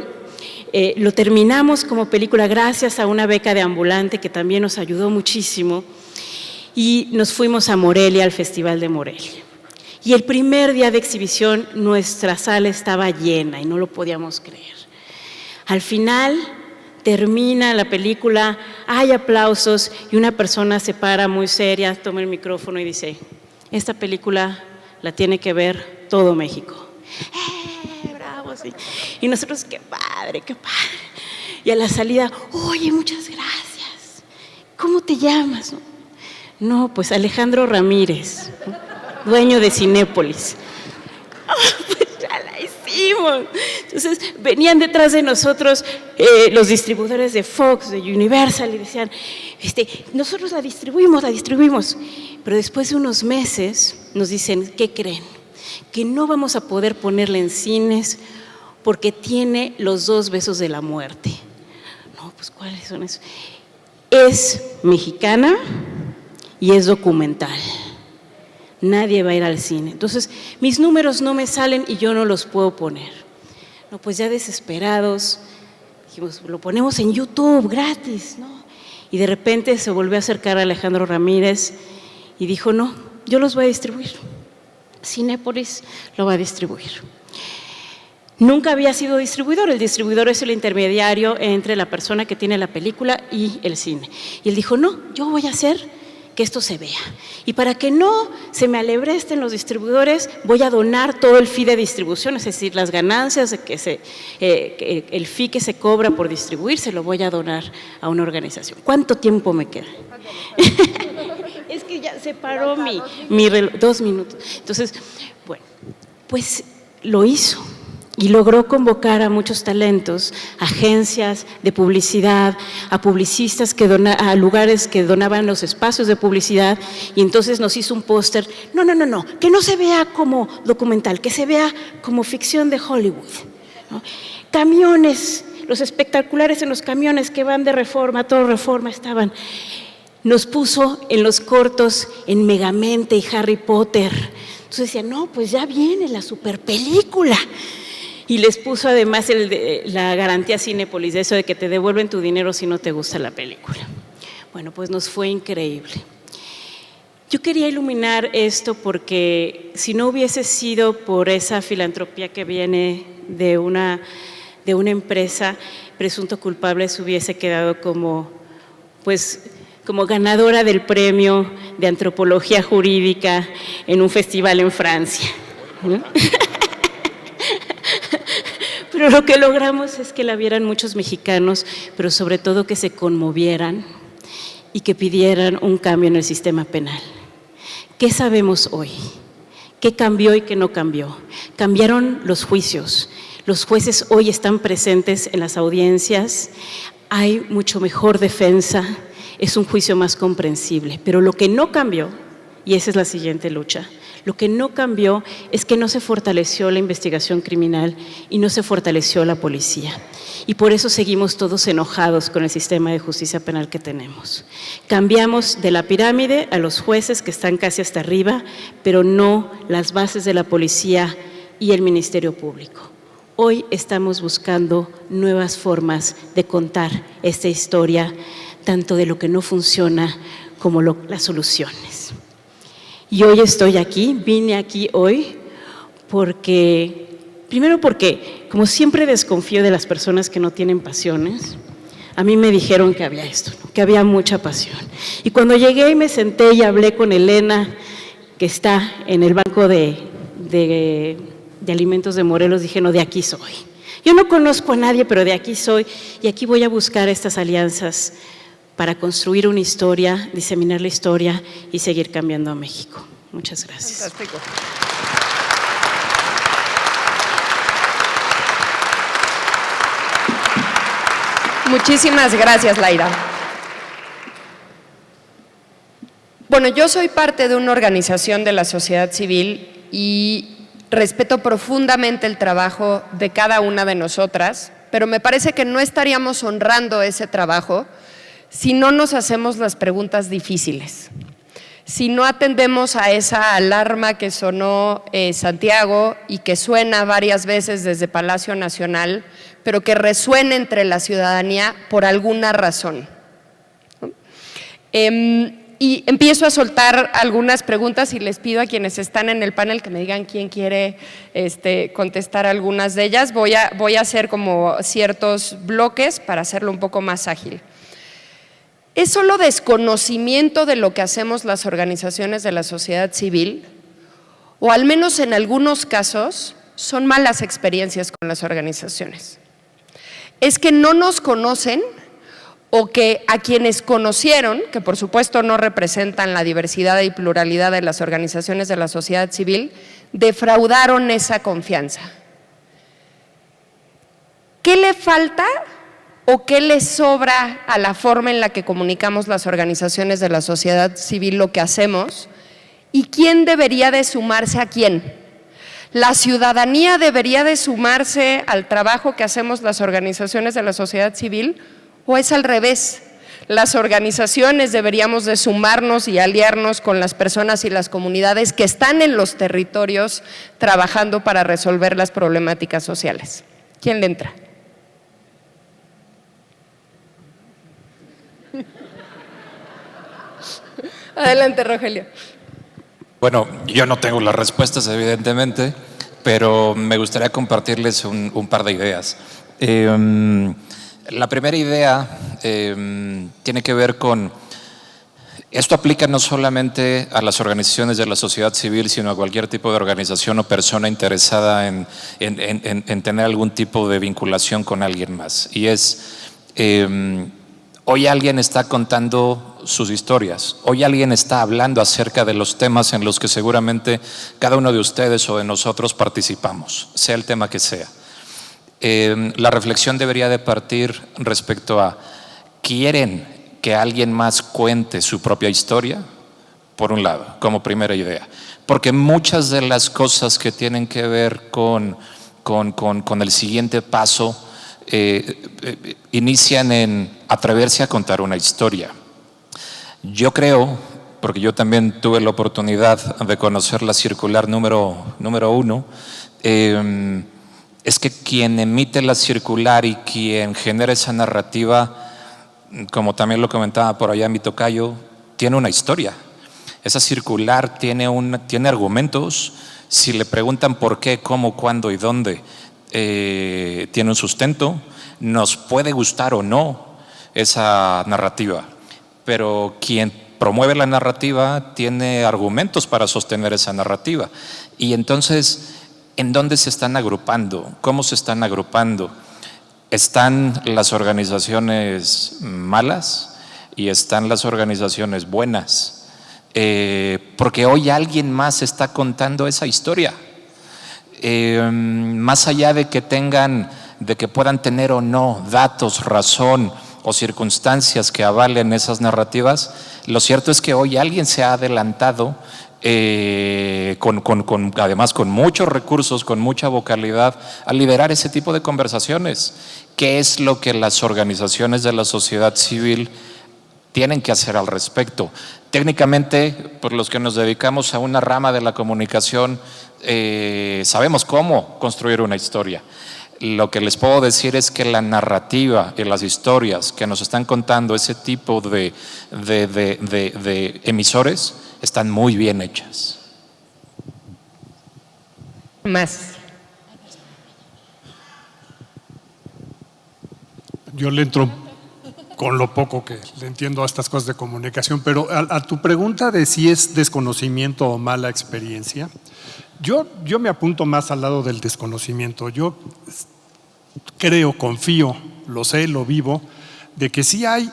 [SPEAKER 7] lo terminamos como película gracias a una beca de Ambulante que también nos ayudó muchísimo, y nos fuimos a Morelia, al Festival de Morelia. Y el primer día de exhibición nuestra sala estaba llena y no lo podíamos creer. Al final termina la película, hay aplausos y una persona se para muy seria, toma el micrófono y dice, esta película la tiene que ver todo México. Bravo, sí. Y nosotros, qué padre. Y a la salida, oye, muchas gracias. ¿Cómo te llamas? No, pues Alejandro Ramírez, dueño de Cinépolis. Pues ya la hicimos. Entonces venían detrás de nosotros los distribuidores de Fox, de Universal, y decían, nosotros la distribuimos. Pero después de unos meses nos dicen, ¿qué creen? Que no vamos a poder ponerla en cines porque tiene los 2 besos de la muerte. No, pues ¿cuáles son esos? Es mexicana y es documental. Nadie va a ir al cine. Entonces, mis números no me salen y yo no los puedo poner. No, pues ya desesperados, dijimos, lo ponemos en YouTube gratis, ¿no? Y de repente se volvió a acercar a Alejandro Ramírez y dijo, no, yo los voy a distribuir. Cinépolis lo va a distribuir. Nunca había sido distribuidor. El distribuidor es el intermediario entre la persona que tiene la película y el cine. Y él dijo, no, yo voy a hacer que esto se vea. Y para que no se me alebresten los distribuidores, voy a donar todo el fee de distribución, es decir, las ganancias, el fee que se cobra por distribuir, se lo voy a donar a una organización. ¿Cuánto tiempo me queda? Es que ya se paró mi reloj, 2 minutos. Entonces, bueno, pues lo hizo. Y logró convocar a muchos talentos, agencias de publicidad, a publicistas a lugares que donaban los espacios de publicidad, y entonces nos hizo un póster. No, que no se vea como documental, que se vea como ficción de Hollywood, ¿no? Camiones, los espectaculares en los camiones que van de Reforma, todo Reforma estaban. Nos puso en los cortos en Megamente y Harry Potter. Entonces decía, no, pues ya viene la super película. Y les puso además la garantía Cinépolis, de eso de que te devuelven tu dinero si no te gusta la película. Bueno, pues nos fue increíble. Yo quería iluminar esto porque si no hubiese sido por esa filantropía que viene de una empresa, Presunto Culpable se hubiese quedado como ganadora del premio de antropología jurídica en un festival en Francia, ¿no? Pero lo que logramos es que la vieran muchos mexicanos, pero sobre todo que se conmovieran y que pidieran un cambio en el sistema penal. ¿Qué sabemos hoy? ¿Qué cambió y qué no cambió? Cambiaron los juicios. Los jueces hoy están presentes en las audiencias, hay mucho mejor defensa, es un juicio más comprensible. Pero lo que no cambió, y esa es la siguiente lucha, lo que no cambió es que no se fortaleció la investigación criminal y no se fortaleció la policía. Y por eso seguimos todos enojados con el sistema de justicia penal que tenemos. Cambiamos de la pirámide a los jueces que están casi hasta arriba, pero no las bases de la policía y el Ministerio Público. Hoy estamos buscando nuevas formas de contar esta historia, tanto de lo que no funciona como las soluciones. Y hoy estoy aquí, vine aquí hoy primero porque como siempre desconfío de las personas que no tienen pasiones, a mí me dijeron que había esto, ¿no? Que había mucha pasión. Y cuando llegué y me senté y hablé con Elena, que está en el banco de alimentos de Morelos, dije, no, de aquí soy. Yo no conozco a nadie, pero de aquí soy, y aquí voy a buscar estas alianzas para construir una historia, diseminar la historia y seguir cambiando a México. Muchas gracias.
[SPEAKER 1] Fantástico. Muchísimas gracias, Laira. Bueno, yo soy parte de una organización de la sociedad civil y respeto profundamente el trabajo de cada una de nosotras, pero me parece que no estaríamos honrando ese trabajo si no nos hacemos las preguntas difíciles, si no atendemos a esa alarma que sonó Santiago y que suena varias veces desde Palacio Nacional, pero que resuena entre la ciudadanía por alguna razón. Y empiezo a soltar algunas preguntas y les pido a quienes están en el panel que me digan quién quiere contestar algunas de ellas. Voy a hacer como ciertos bloques para hacerlo un poco más ágil. ¿Es solo desconocimiento de lo que hacemos las organizaciones de la sociedad civil? O al menos en algunos casos son malas experiencias con las organizaciones. ¿Es que no nos conocen o que a quienes conocieron, que por supuesto no representan la diversidad y pluralidad de las organizaciones de la sociedad civil, defraudaron esa confianza? ¿Qué le falta o qué le sobra a la forma en la que comunicamos las organizaciones de la sociedad civil lo que hacemos? ¿Y quién debería de sumarse a quién? ¿La ciudadanía debería de sumarse al trabajo que hacemos las organizaciones de la sociedad civil o es al revés? Las organizaciones deberíamos de sumarnos y aliarnos con las personas y las comunidades que están en los territorios trabajando para resolver las problemáticas sociales. ¿Quién le entra? Adelante, Rogelio.
[SPEAKER 3] Bueno, yo no tengo las respuestas, evidentemente, pero me gustaría compartirles un par de ideas. La primera idea tiene que ver con, esto aplica no solamente a las organizaciones de la sociedad civil, sino a cualquier tipo de organización o persona interesada en tener algún tipo de vinculación con alguien más. Y es, hoy alguien está contando sus historias, hoy alguien está hablando acerca de los temas en los que seguramente cada uno de ustedes o de nosotros participamos, sea el tema que sea. La reflexión debería de partir respecto a, ¿quieren que alguien más cuente su propia historia? Por un lado, como primera idea. Porque muchas de las cosas que tienen que ver con el siguiente paso inician en atreverse a contar una historia. Yo creo, porque yo también tuve la oportunidad de conocer la circular número 1, es que quien emite la circular y quien genera esa narrativa, como también lo comentaba por allá mi tocayo, tiene una historia. Esa circular tiene argumentos. Si le preguntan por qué, cómo, cuándo y dónde, tiene un sustento. Nos puede gustar o no esa narrativa, pero quien promueve la narrativa tiene argumentos para sostener esa narrativa. Y entonces, ¿en dónde se están agrupando? ¿Cómo se están agrupando? Están las organizaciones malas y están las organizaciones buenas, porque hoy alguien más está contando esa historia. Más allá de que puedan tener o no datos, razón o circunstancias que avalen esas narrativas, lo cierto es que hoy alguien se ha adelantado, además con muchos recursos, con mucha vocalidad, a liderar ese tipo de conversaciones. ¿Qué es lo que las organizaciones de la sociedad civil tienen que hacer al respecto? Técnicamente, por los que nos dedicamos a una rama de la comunicación, sabemos cómo construir una historia. Lo que les puedo decir es que la narrativa y las historias que nos están contando ese tipo de emisores están muy bien hechas.
[SPEAKER 1] Más.
[SPEAKER 5] Yo le entro con lo poco que le entiendo a estas cosas de comunicación, pero a tu pregunta de si es desconocimiento o mala experiencia, yo me apunto más al lado del desconocimiento. Yo creo, confío, lo sé, lo vivo, de que sí hay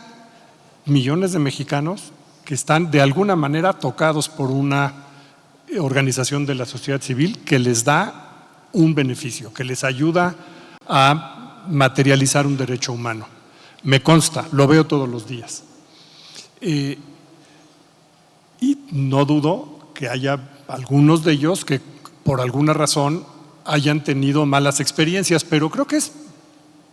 [SPEAKER 5] millones de mexicanos que están de alguna manera tocados por una organización de la sociedad civil que les da un beneficio, que les ayuda a materializar un derecho humano. Me consta, lo veo todos los días. Y no dudo que haya algunos de ellos que por alguna razón hayan tenido malas experiencias, pero creo que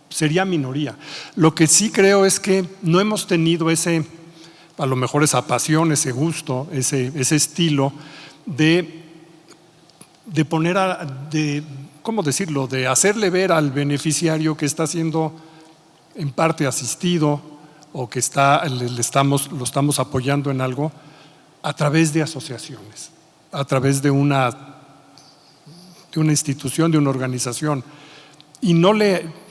[SPEAKER 5] sería minoría. Lo que sí creo es que no hemos tenido a lo mejor esa pasión, ese gusto, ese estilo de poner ¿cómo decirlo?, de hacerle ver al beneficiario que está siendo en parte asistido o que lo estamos apoyando en algo a través de asociaciones, a través de una institución, de una organización. Y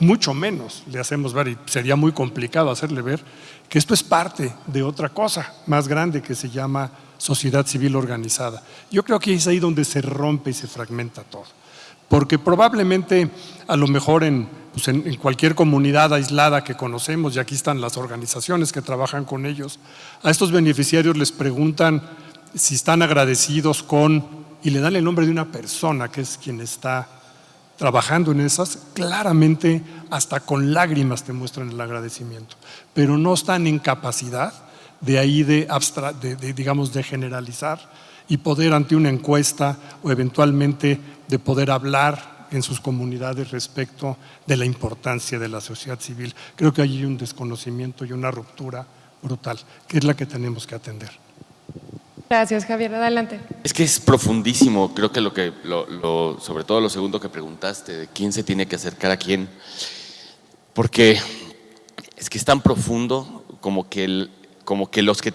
[SPEAKER 5] mucho menos le hacemos ver, y sería muy complicado hacerle ver, que esto es parte de otra cosa más grande que se llama sociedad civil organizada. Yo creo que es ahí donde se rompe y se fragmenta todo. Porque probablemente, a lo mejor en cualquier comunidad aislada que conocemos, y aquí están las organizaciones que trabajan con ellos, a estos beneficiarios les preguntan si están agradecidos y le dan el nombre de una persona que es quien está trabajando en esas, claramente hasta con lágrimas te muestran el agradecimiento, pero no están en capacidad de generalizar y poder ante una encuesta o eventualmente de poder hablar en sus comunidades respecto de la importancia de la sociedad civil. Creo que hay un desconocimiento y una ruptura brutal, que es la que tenemos que atender.
[SPEAKER 1] Gracias, Javier. Adelante.
[SPEAKER 6] Es que es profundísimo, creo que sobre todo lo segundo que preguntaste, de quién se tiene que acercar a quién, porque es que es tan profundo como que los que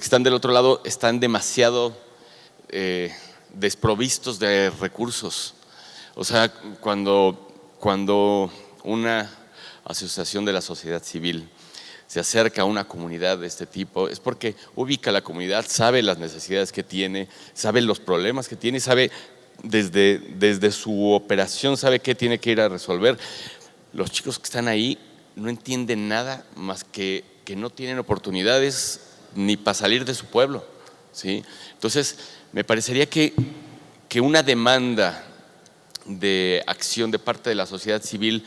[SPEAKER 6] están del otro lado están demasiado desprovistos de recursos. O sea, cuando una asociación de la sociedad civil se acerca a una comunidad de este tipo, es porque ubica a la comunidad, sabe las necesidades que tiene, sabe los problemas que tiene, sabe desde su operación, sabe qué tiene que ir a resolver. Los chicos que están ahí no entienden nada más que no tienen oportunidades ni para salir de su pueblo, ¿sí? Entonces, me parecería que una demanda de acción de parte de la sociedad civil,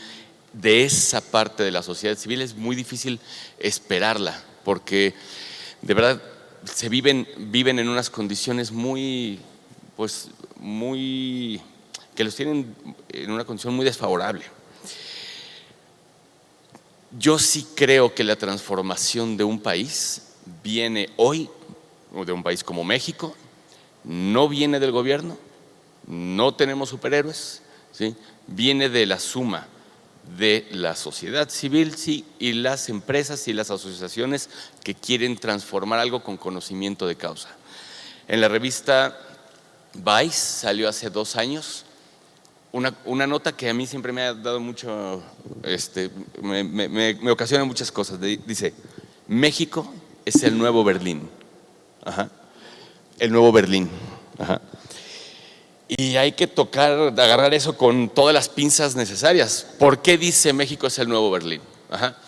[SPEAKER 6] de esa parte de la sociedad civil, es muy difícil esperarla, porque de verdad viven en unas condiciones que los tienen en una condición muy desfavorable. Yo sí creo que la transformación de un país viene hoy, de un país como México, no viene del gobierno, no tenemos superhéroes, ¿sí? Viene de la suma de la sociedad civil, sí, y las empresas y las asociaciones que quieren transformar algo con conocimiento de causa. En la revista Vice salió hace 2 años una nota que a mí siempre me ha dado mucho, me ocasiona muchas cosas. Dice: México es el nuevo Berlín. Ajá. El nuevo Berlín. Ajá. Y hay que agarrar eso con todas las pinzas necesarias. ¿Por qué dice México es el nuevo Berlín? Ajá.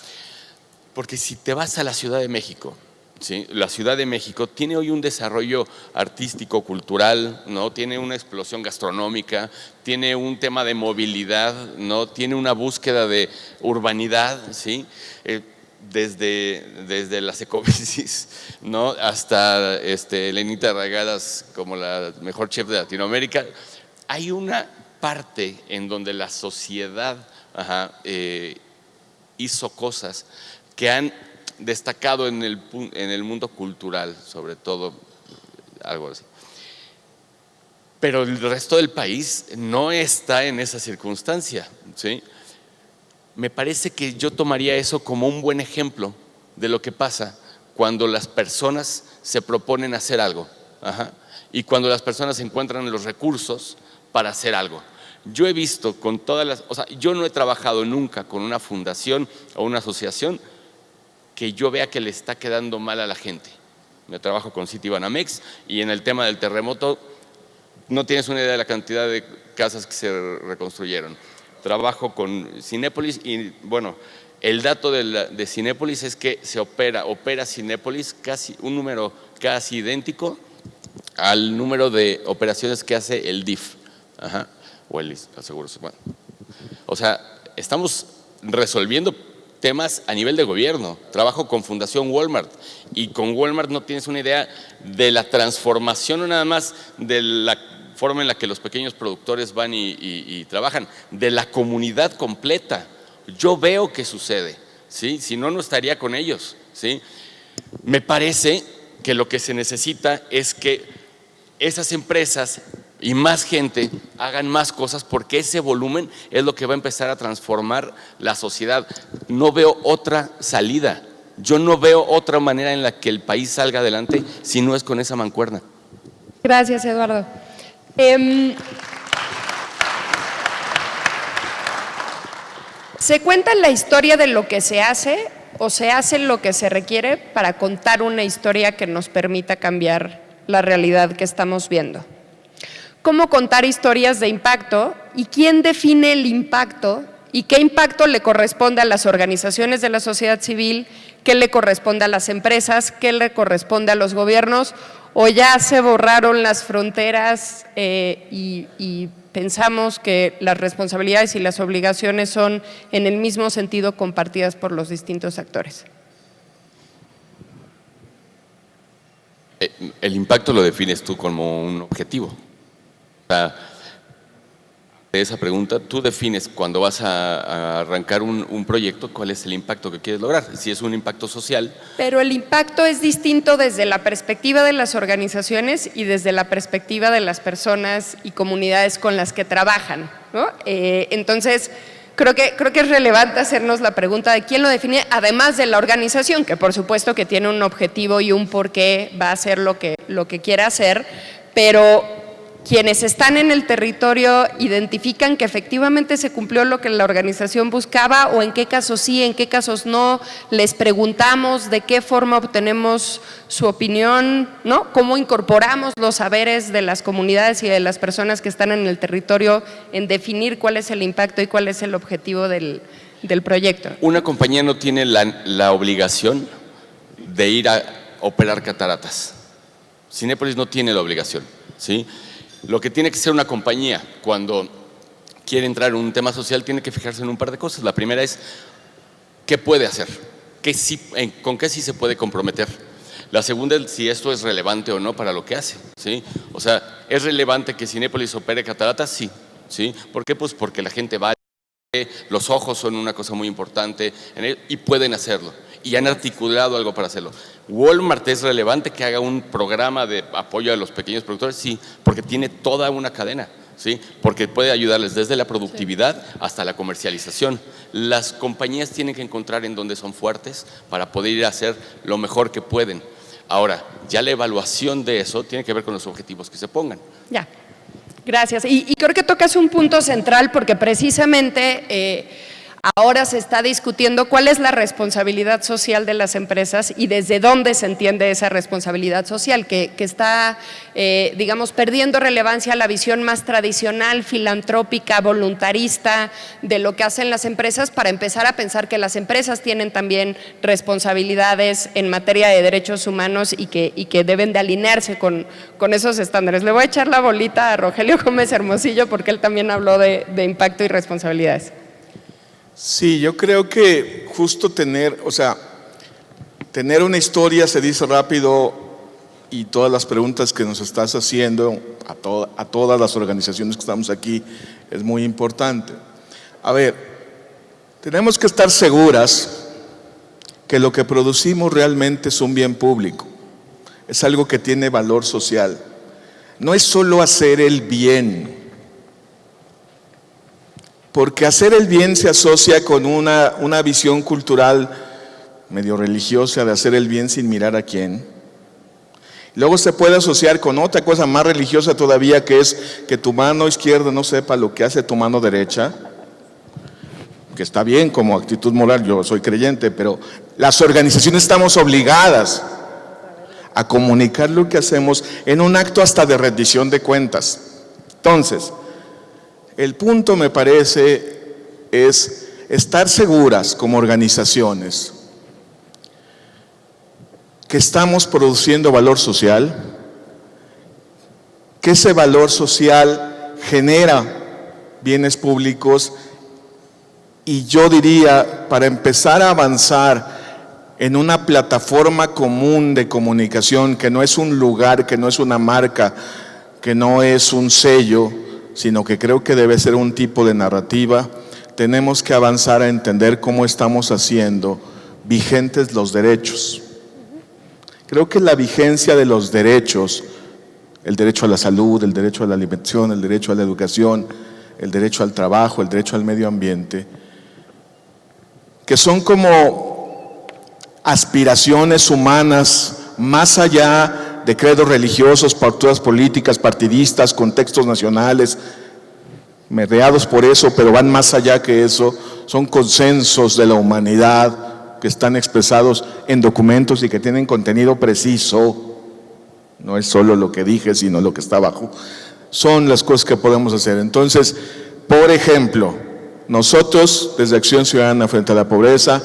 [SPEAKER 6] Porque si te vas a la Ciudad de México, ¿sí? La Ciudad de México tiene hoy un desarrollo artístico, cultural, ¿no? Tiene una explosión gastronómica, tiene un tema de movilidad, ¿no? Tiene una búsqueda de urbanidad, ¿sí? Desde las ecobicis, ¿no? Hasta Lenita Ragadas como la mejor chef de Latinoamérica. Hay una parte en donde la sociedad hizo cosas que han destacado en el mundo cultural, sobre todo, algo así. Pero el resto del país no está en esa circunstancia, ¿sí? Me parece que yo tomaría eso como un buen ejemplo de lo que pasa cuando las personas se proponen hacer algo, y cuando las personas encuentran los recursos para hacer algo. Yo he visto yo no he trabajado nunca con una fundación o una asociación que yo vea que le está quedando mal a la gente. Yo trabajo con Citibanamex y en el tema del terremoto no tienes una idea de la cantidad de casas que se reconstruyeron. Trabajo con Cinépolis y bueno, el dato de Cinépolis es que opera Cinépolis un número casi idéntico al número de operaciones que hace el DIF, o el Seguros. Bueno, o sea, estamos resolviendo temas a nivel de gobierno. Trabajo con Fundación Walmart y con Walmart no tienes una idea de la transformación, no nada más de la forma en la que los pequeños productores van y trabajan, de la comunidad completa. Yo veo que sucede, ¿sí? Si no, no estaría con ellos, ¿sí? Me parece que lo que se necesita es que esas empresas y más gente hagan más cosas, porque ese volumen es lo que va a empezar a transformar la sociedad. No veo otra salida, yo no veo otra manera en la que el país salga adelante si no es con esa mancuerna.
[SPEAKER 1] Gracias, Eduardo. ¿Se cuenta la historia de lo que se hace o se hace lo que se requiere para contar una historia que nos permita cambiar la realidad que estamos viendo? ¿Cómo contar historias de impacto y quién define el impacto y qué impacto le corresponde a las organizaciones de la sociedad civil, qué le corresponde a las empresas, qué le corresponde a los gobiernos? ¿O ya se borraron las fronteras y pensamos que las responsabilidades y las obligaciones son en el mismo sentido compartidas por los distintos actores?
[SPEAKER 6] El impacto lo defines tú como un objetivo. O sea, de esa pregunta, tú defines cuando vas a arrancar un proyecto cuál es el impacto que quieres lograr, si es un impacto social.
[SPEAKER 1] Pero el impacto es distinto desde la perspectiva de las organizaciones y desde la perspectiva de las personas y comunidades con las que trabajan, ¿no? Entonces, creo que es relevante hacernos la pregunta de quién lo define, además de la organización, que por supuesto que tiene un objetivo y un por qué va a hacer lo que quiera hacer, pero quienes están en el territorio identifican que efectivamente se cumplió lo que la organización buscaba, o en qué casos sí, en qué casos no, les preguntamos de qué forma obtenemos su opinión, ¿no? Cómo incorporamos los saberes de las comunidades y de las personas que están en el territorio en definir cuál es el impacto y cuál es el objetivo del proyecto.
[SPEAKER 6] Una compañía no tiene la obligación de ir a operar cataratas. Cinépolis no tiene la obligación, ¿sí? Lo que tiene que ser una compañía cuando quiere entrar en un tema social tiene que fijarse en un par de cosas. La primera es, ¿qué puede hacer? ¿Con qué sí se puede comprometer? La segunda es si esto es relevante o no para lo que hace, ¿sí? O sea, ¿es relevante que Cinépolis opere cataratas? Sí, ¿sí? ¿Por qué? Pues porque la gente va, los ojos son una cosa muy importante y pueden hacerlo. Y han articulado algo para hacerlo. ¿Walmart es relevante que haga un programa de apoyo a los pequeños productores? Sí, porque tiene toda una cadena, ¿sí? Porque puede ayudarles desde la productividad hasta la comercialización. Las compañías tienen que encontrar en dónde son fuertes para poder ir a hacer lo mejor que pueden. Ahora, ya la evaluación de eso tiene que ver con los objetivos que se pongan.
[SPEAKER 1] Ya, gracias. Y creo que tocas un punto central porque precisamente ahora se está discutiendo cuál es la responsabilidad social de las empresas y desde dónde se entiende esa responsabilidad social, que está, digamos, perdiendo relevancia la visión más tradicional, filantrópica, voluntarista de lo que hacen las empresas, para empezar a pensar que las empresas tienen también responsabilidades en materia de derechos humanos y que deben de alinearse con esos estándares. Le voy a echar la bolita a Rogelio Gómez Hermosillo porque él también habló de impacto y responsabilidades.
[SPEAKER 4] Sí, yo creo que justo tener una historia se dice rápido, y todas las preguntas que nos estás haciendo a todas las organizaciones que estamos aquí es muy importante. A ver, tenemos que estar seguras que lo que producimos realmente es un bien público, es algo que tiene valor social. No es solo hacer el bien, porque hacer el bien se asocia con una visión cultural medio religiosa de hacer el bien sin mirar a quién. Luego se puede asociar con otra cosa más religiosa todavía, que es que tu mano izquierda no sepa lo que hace tu mano derecha, que está bien como actitud moral, yo soy creyente, pero las organizaciones estamos obligadas a comunicar lo que hacemos en un acto hasta de rendición de cuentas. Entonces, el punto, me parece, es estar seguras como organizaciones que estamos produciendo valor social, que ese valor social genera bienes públicos, y yo diría, para empezar a avanzar en una plataforma común de comunicación, que no es un lugar, que no es una marca, que no es un sello, sino que creo que debe ser un tipo de narrativa, tenemos que avanzar a entender cómo estamos haciendo vigentes los derechos. Creo que la vigencia de los derechos, el derecho a la salud, el derecho a la alimentación, el derecho a la educación, el derecho al trabajo, el derecho al medio ambiente, que son como aspiraciones humanas más allá de credos religiosos, posturas políticas, partidistas, contextos nacionales, mediados por eso, pero van más allá que eso, son consensos de la humanidad que están expresados en documentos y que tienen contenido preciso, no es solo lo que dije, sino lo que está abajo, son las cosas que podemos hacer. Entonces, por ejemplo, nosotros desde Acción Ciudadana frente a la Pobreza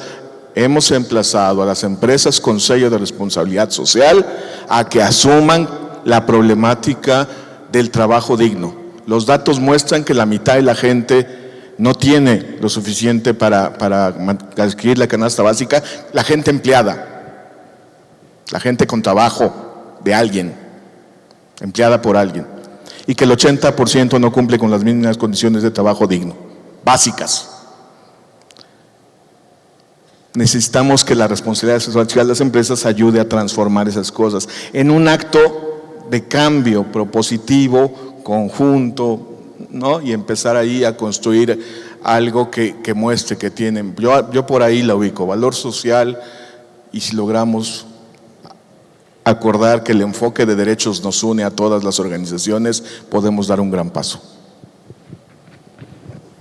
[SPEAKER 4] hemos emplazado a las empresas con sello de responsabilidad social a que asuman la problemática del trabajo digno. Los datos muestran que la mitad de la gente no tiene lo suficiente para adquirir la canasta básica, la gente empleada, la gente con trabajo de alguien, empleada por alguien, y que el 80% no cumple con las mínimas condiciones de trabajo digno, básicas. Necesitamos que la responsabilidad social de las empresas ayude a transformar esas cosas en un acto de cambio propositivo, conjunto, ¿no? Y empezar ahí a construir algo que muestre que tienen. Yo por ahí la ubico, valor social, y si logramos acordar que el enfoque de derechos nos une a todas las organizaciones, podemos dar un gran paso.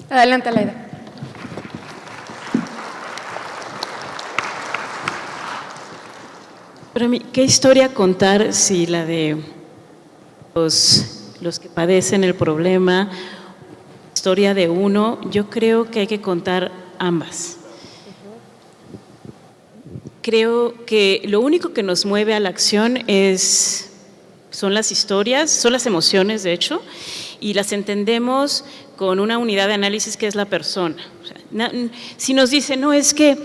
[SPEAKER 1] Adelante, Laida.
[SPEAKER 7] Para mí, ¿qué historia contar si la de los que padecen el problema, historia de uno? Yo creo que hay que contar ambas. Creo que lo único que nos mueve a la acción son las historias, son las emociones, de hecho, y las entendemos con una unidad de análisis que es la persona. O sea, si nos dicen, no, es que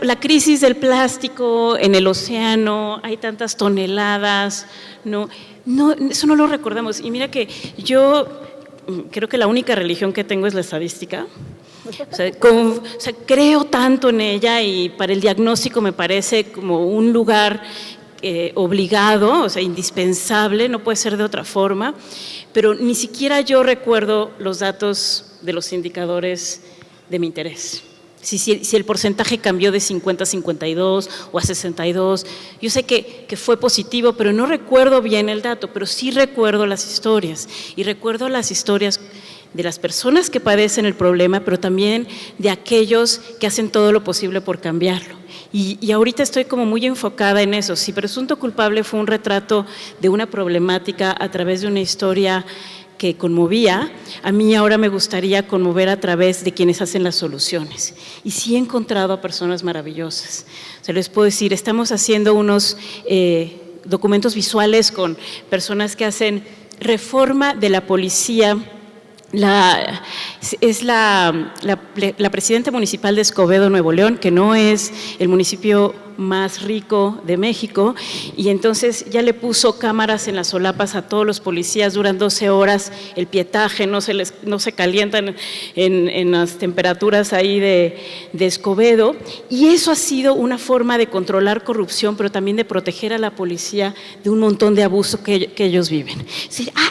[SPEAKER 7] la crisis del plástico en el océano, hay tantas toneladas, no, eso no lo recordamos. Y mira que yo creo que la única religión que tengo es la estadística. O sea, creo tanto en ella y para el diagnóstico me parece como un lugar obligado, o sea, indispensable, no puede ser de otra forma, pero ni siquiera yo recuerdo los datos de los indicadores de mi interés. Si el porcentaje cambió de 50 a 52 o a 62, yo sé que fue positivo, pero no recuerdo bien el dato, pero sí recuerdo las historias, y recuerdo las historias de las personas que padecen el problema, pero también de aquellos que hacen todo lo posible por cambiarlo. Y ahorita estoy como muy enfocada en eso. Si Presunto Culpable fue un retrato de una problemática a través de una historia que conmovía, a mí ahora me gustaría conmover a través de quienes hacen las soluciones. Y sí he encontrado a personas maravillosas. O sea, les puedo decir, estamos haciendo unos documentos visuales con personas que hacen reforma de la policía. Es la presidenta municipal de Escobedo, Nuevo León, que no es el municipio más rico de México, y entonces ya le puso cámaras en las solapas a todos los policías, duran 12 horas el pietaje, no se calientan en las temperaturas ahí de Escobedo, y eso ha sido una forma de controlar corrupción, pero también de proteger a la policía de un montón de abuso que ellos viven.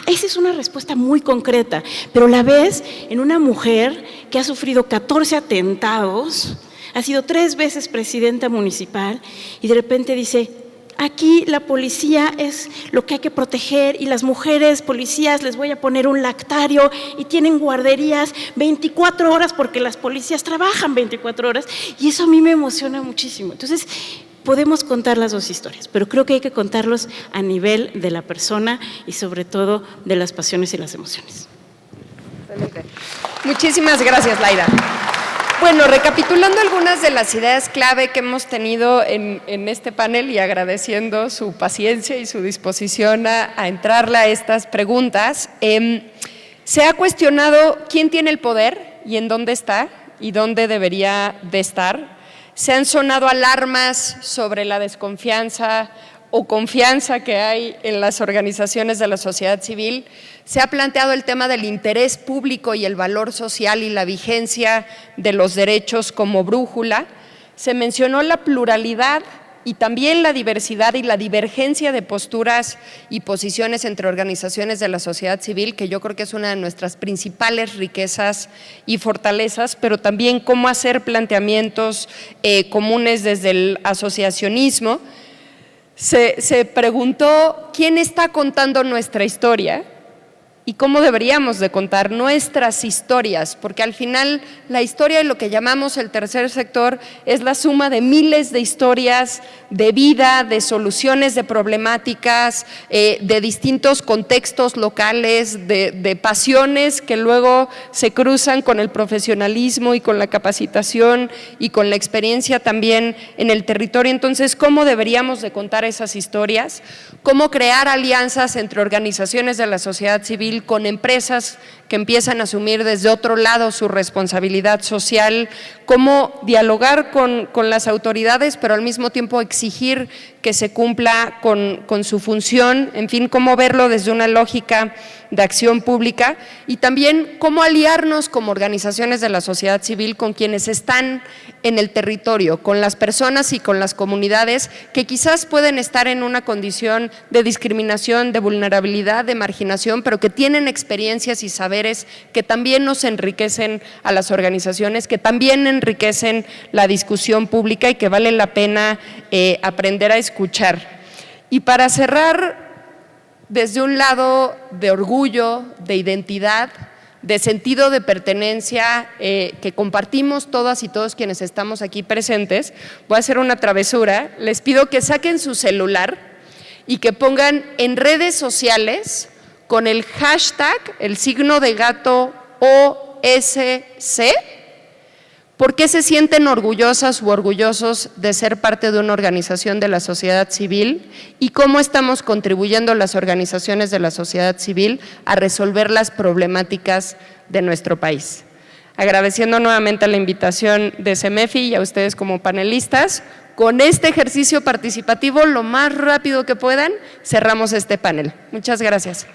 [SPEAKER 7] Esa es una respuesta muy concreta, pero la ves en una mujer que ha sufrido 14 atentados, ha sido 3 veces presidenta municipal y de repente dice, aquí la policía es lo que hay que proteger y las mujeres policías les voy a poner un lactario y tienen guarderías 24 horas porque las policías trabajan 24 horas y eso a mí me emociona muchísimo. Entonces, podemos contar las dos historias, pero creo que hay que contarlos a nivel de la persona y sobre todo de las pasiones y las emociones.
[SPEAKER 1] Muchísimas gracias, Laida. Bueno, recapitulando algunas de las ideas clave que hemos tenido en este panel y agradeciendo su paciencia y su disposición a entrarle a estas preguntas, se ha cuestionado quién tiene el poder y en dónde está y dónde debería de estar. Se han sonado alarmas sobre la desconfianza o confianza que hay en las organizaciones de la sociedad civil. Se ha planteado el tema del interés público y el valor social y la vigencia de los derechos como brújula. Se mencionó la pluralidad y también la diversidad y la divergencia de posturas y posiciones entre organizaciones de la sociedad civil, que yo creo que es una de nuestras principales riquezas y fortalezas, pero también cómo hacer planteamientos comunes desde el asociacionismo. Se preguntó quién está contando nuestra historia y cómo deberíamos de contar nuestras historias, porque al final la historia de lo que llamamos el tercer sector es la suma de miles de historias de vida, de soluciones de problemáticas, de distintos contextos locales, de pasiones que luego se cruzan con el profesionalismo y con la capacitación y con la experiencia también en el territorio. Entonces, ¿cómo deberíamos de contar esas historias? ¿Cómo crear alianzas entre organizaciones de la sociedad civil con empresas que empiezan a asumir desde otro lado su responsabilidad social? ¿Cómo dialogar con las autoridades, pero al mismo tiempo exigir que se cumpla con su función? En fin, cómo verlo desde una lógica de acción pública y también cómo aliarnos como organizaciones de la sociedad civil con quienes están en el territorio, con las personas y con las comunidades que quizás pueden estar en una condición de discriminación, de vulnerabilidad, de marginación, pero que tienen experiencias y saberes que también nos enriquecen a las organizaciones, que también enriquecen la discusión pública y que vale la pena aprender a escuchar. Y para cerrar, desde un lado de orgullo, de identidad, de sentido de pertenencia que compartimos todas y todos quienes estamos aquí presentes, voy a hacer una travesura. Les pido que saquen su celular y que pongan en redes sociales con el hashtag, el signo de gato OSC, ¿por qué se sienten orgullosas u orgullosos de ser parte de una organización de la sociedad civil y cómo estamos contribuyendo las organizaciones de la sociedad civil a resolver las problemáticas de nuestro país? Agradeciendo nuevamente la invitación de CEMEFI y a ustedes como panelistas, con este ejercicio participativo, lo más rápido que puedan, cerramos este panel. Muchas gracias.